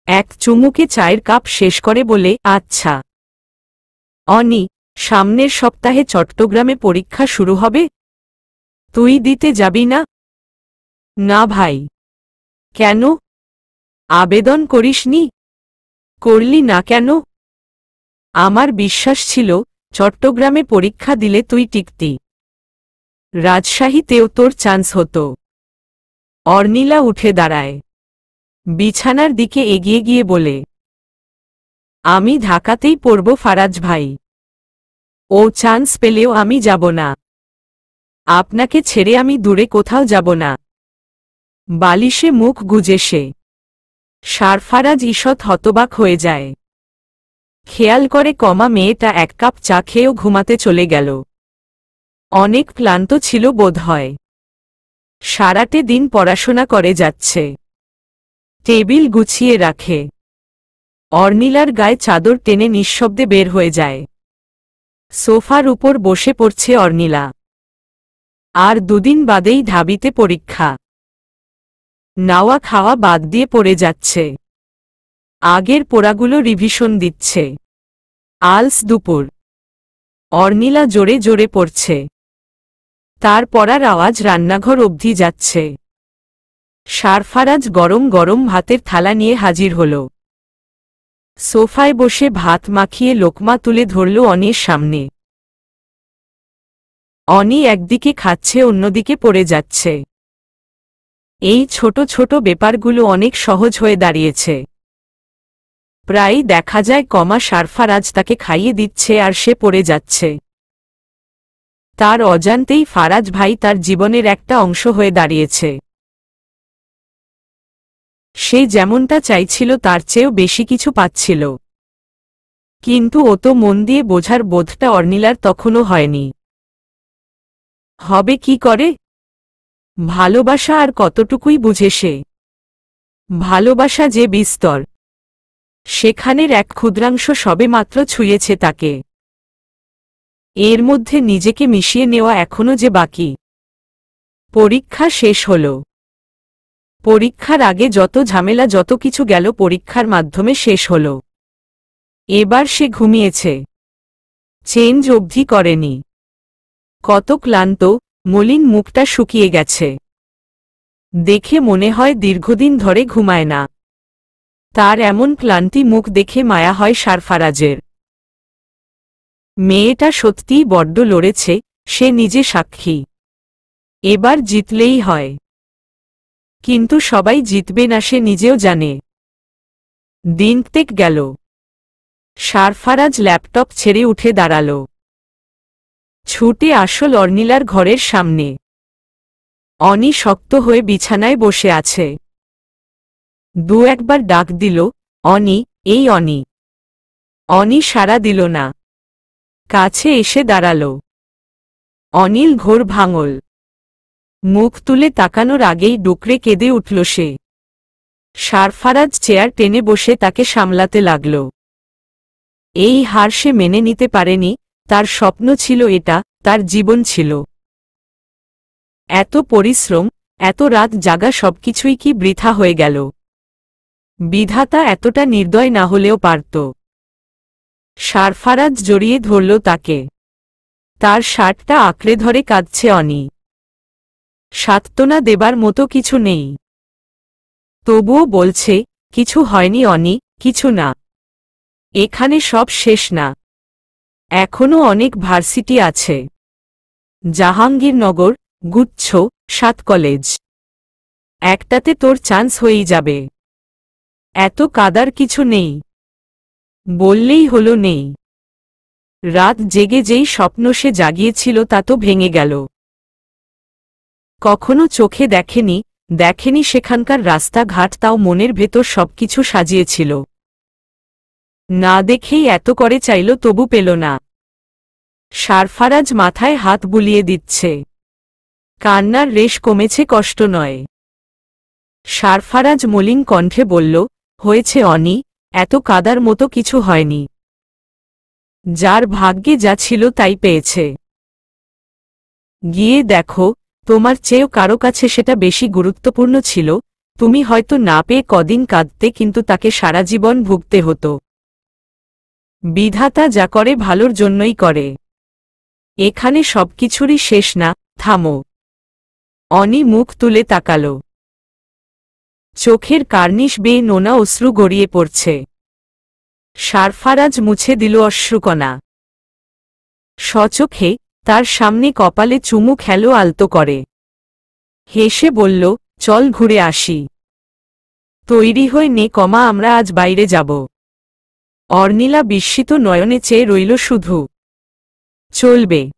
এক চুমুকে চায়ের কাপ শেষ করে বলে, আচ্ছা। অনি, সামনের সপ্তাহে চট্টগ্রামে পরীক্ষা শুরু হবে, তুই দিতে যাবি না? না ভাই। কেন? আবেদন করিসনি? করলি না কেন? আমার বিশ্বাস ছিল চট্টগ্রামে পরীক্ষা দিলে তুই টিকতি, রাজশাহীতেও তোর চান্স হতো। অর্নিলা উঠে দাঁড়ায়, বিছানার দিকে এগিয়ে গিয়ে বলে, আমি ঢাকাতেই পড়ব ফারাজ ভাই। ও চান্স পেলেও আমি যাব না। আপনাকে ছেড়ে আমি দূরে কোথাও যাব না। বালিশে মুখ গুজে সে। সারফারাজ ঈষৎ হতবাক হয়ে যায়। খেয়াল করে মেয়েটা এক কাপ চা খেয়েও ঘুমাতে চলে গেল। অনেক ক্লান্ত ছিল বোধহয়। সারাটে দিন পড়াশোনা করে যাচ্ছে। টেবিল গুছিয়ে রাখে। অর্নিলার গায়ে চাদর টেনে নিঃশব্দে বের হয়ে যায়। সোফার উপর বসে পড়ছে অর্নিলা। আর দুদিন বাদেই ঢাবিতে পরীক্ষা। নাওয়া খাওয়া বাদ দিয়ে পড়ে যাচ্ছে। আগের পড়াগুলো রিভিশন দিচ্ছে। আলস দুপুর। অর্নিলা জোরে জোরে পড়ছে। তার পড়ার আওয়াজ রান্নাঘর অবধি যাচ্ছে। সারফারাজ গরম গরম ভাতের থালা নিয়ে হাজির হল। সোফায় বসে ভাত মাখিয়ে লোকমা তুলে ধরল অনির সামনে। অনি একদিকে খাচ্ছে, অন্যদিকে পড়ে যাচ্ছে। এই ছোট ছোট ব্যাপারগুলো অনেক সহজ হয়ে দাঁড়িয়েছে। প্রায়ই দেখা যায় সারফারাজ তাকে খাইয়ে দিচ্ছে আর সে পড়ে যাচ্ছে। তার অজান্তেই ফারাজ ভাই তার জীবনের একটা অংশ হয়ে দাঁড়িয়েছে। সে যেমনটা চাইছিল তার চেয়েও বেশি কিছু পাচ্ছিল। কিন্তু ও তো মন দিয়ে বোঝার বোধটা অর্নিলার তখনও হয়নি। হবে কি করে? ভালোবাসা আর কতটুকুই বুঝে সে। ভালোবাসা যে বিস্তর, সেখানের এক ক্ষুদ্রাংশ সবেমাত্র ছুঁয়েছে তাকে। এর মধ্যে নিজেকে মিশিয়ে নেওয়া এখনো যে বাকি। পরীক্ষা শেষ হল। পরীক্ষার আগে যত ঝামেলা, যত কিছু গেল পরীক্ষার মাধ্যমে শেষ হল। এবার সে ঘুমিয়েছে। চেঞ্জ অবধি করেনি। কত ক্লান্ত, মলিন মুখটা শুকিয়ে গেছে। দেখে মনে হয় দীর্ঘদিন ধরে ঘুমায় না। তার এমন ক্লান্তি মুখ দেখে মায়া হয় সারফারাজের। মেয়েটা সত্যিই বড্ড লড়েছে, সে নিজে সাক্ষী। এবার জিতলেই হয়। কিন্তু সবাই জিতবে না সে নিজেও জানে। দিনতেক গেল। সারফারাজ ল্যাপটপ ছেড়ে উঠে দাঁড়াল। ছুটে আসল অর্নিলার ঘরের সামনে। অনি শক্ত হয়ে বিছানায় বসে আছে। দু একবার ডাক দিল, অনি, এই অনি। অনি সাড়া দিল না। কাছে এসে দাঁড়াল। অনিল ঘোর ভাঙল। মুখ তুলে তাকানোর আগেই ডুকরে কেঁদে উঠল সে। সারফারাজ চেয়ার টেনে বসে তাকে সামলাতে লাগল। এই হার সে মেনে নিতে পারেনি। তার স্বপ্ন ছিল এটা, তার জীবন ছিল। এত পরিশ্রম, এত রাত জাগা সবকিছুই কি বৃথা হয়ে গেল? বিধাতা এতটা নির্দয় না হলেও পারত। সারফারাজ জড়িয়ে ধরল তাকে। তার শার্টটা আঁকড়ে ধরে কাঁদছে অনি। সান্ত্বনা দেবার মতো কিছু নেই। তবুও বলছে, কিছু হয়নি অনি, কিছু না। এখানে সব শেষ না। এখনো অনেক ভার্সিটি আছে। জাহাঙ্গীরনগর, গুচ্ছ, 7 কলেজ। একটাতে তোর চান্স হয়েই যাবে। এত কাদার কিছু নেই। বললেই হলো নেই। রাত জেগে যেই স্বপ্ন সে জাগিয়েছিল তা তো ভেঙে গেল। কখনো চোখে দেখেনি সেখানকার রাস্তাঘাট, তাও মনের ভেতর সবকিছু সাজিয়েছিল। না দেখেই এত করে চাইল তবু পেল না। সারফারাজ মাথায় হাত বুলিয়ে দিচ্ছে। কান্নার রেশ কমেছে, কষ্ট নয়। সারফারাজ মলিন কণ্ঠে বলল, হয়েছে অনি, এত কাদার মতো কিছু হয়নি। যার ভাগ্যে যা ছিল তাই পেয়েছে। গিয়ে দেখো, তোমার চেয়েও কারো কাছে সেটা বেশি গুরুত্বপূর্ণ ছিল। তুমি হয়তো না পেয়ে কদিন কাঁদতে, কিন্তু তাকে সারা জীবন ভুগতে হতো। বিধাতা যা করে ভালোর জন্যই করে। এখানে সবকিছুরই শেষ না। থামো। অনি মুখ তুলে তাকাল। চোখের কার্নিশ বেয়ে নোনা অশ্রু গড়িয়ে পড়ছে। সারফারাজ মুছে দিল অশ্রুকণা। সচোখে তার সামনে কপালে চুমু খেলো আলতো করে। হেসে বলল, চল ঘুরে আসি। তৈরি হয়ে নে, আমরা আজ বাইরে যাব। অর্নিলা বিস্মিত নয়নে চেয়ে রইল শুধু। চলবে।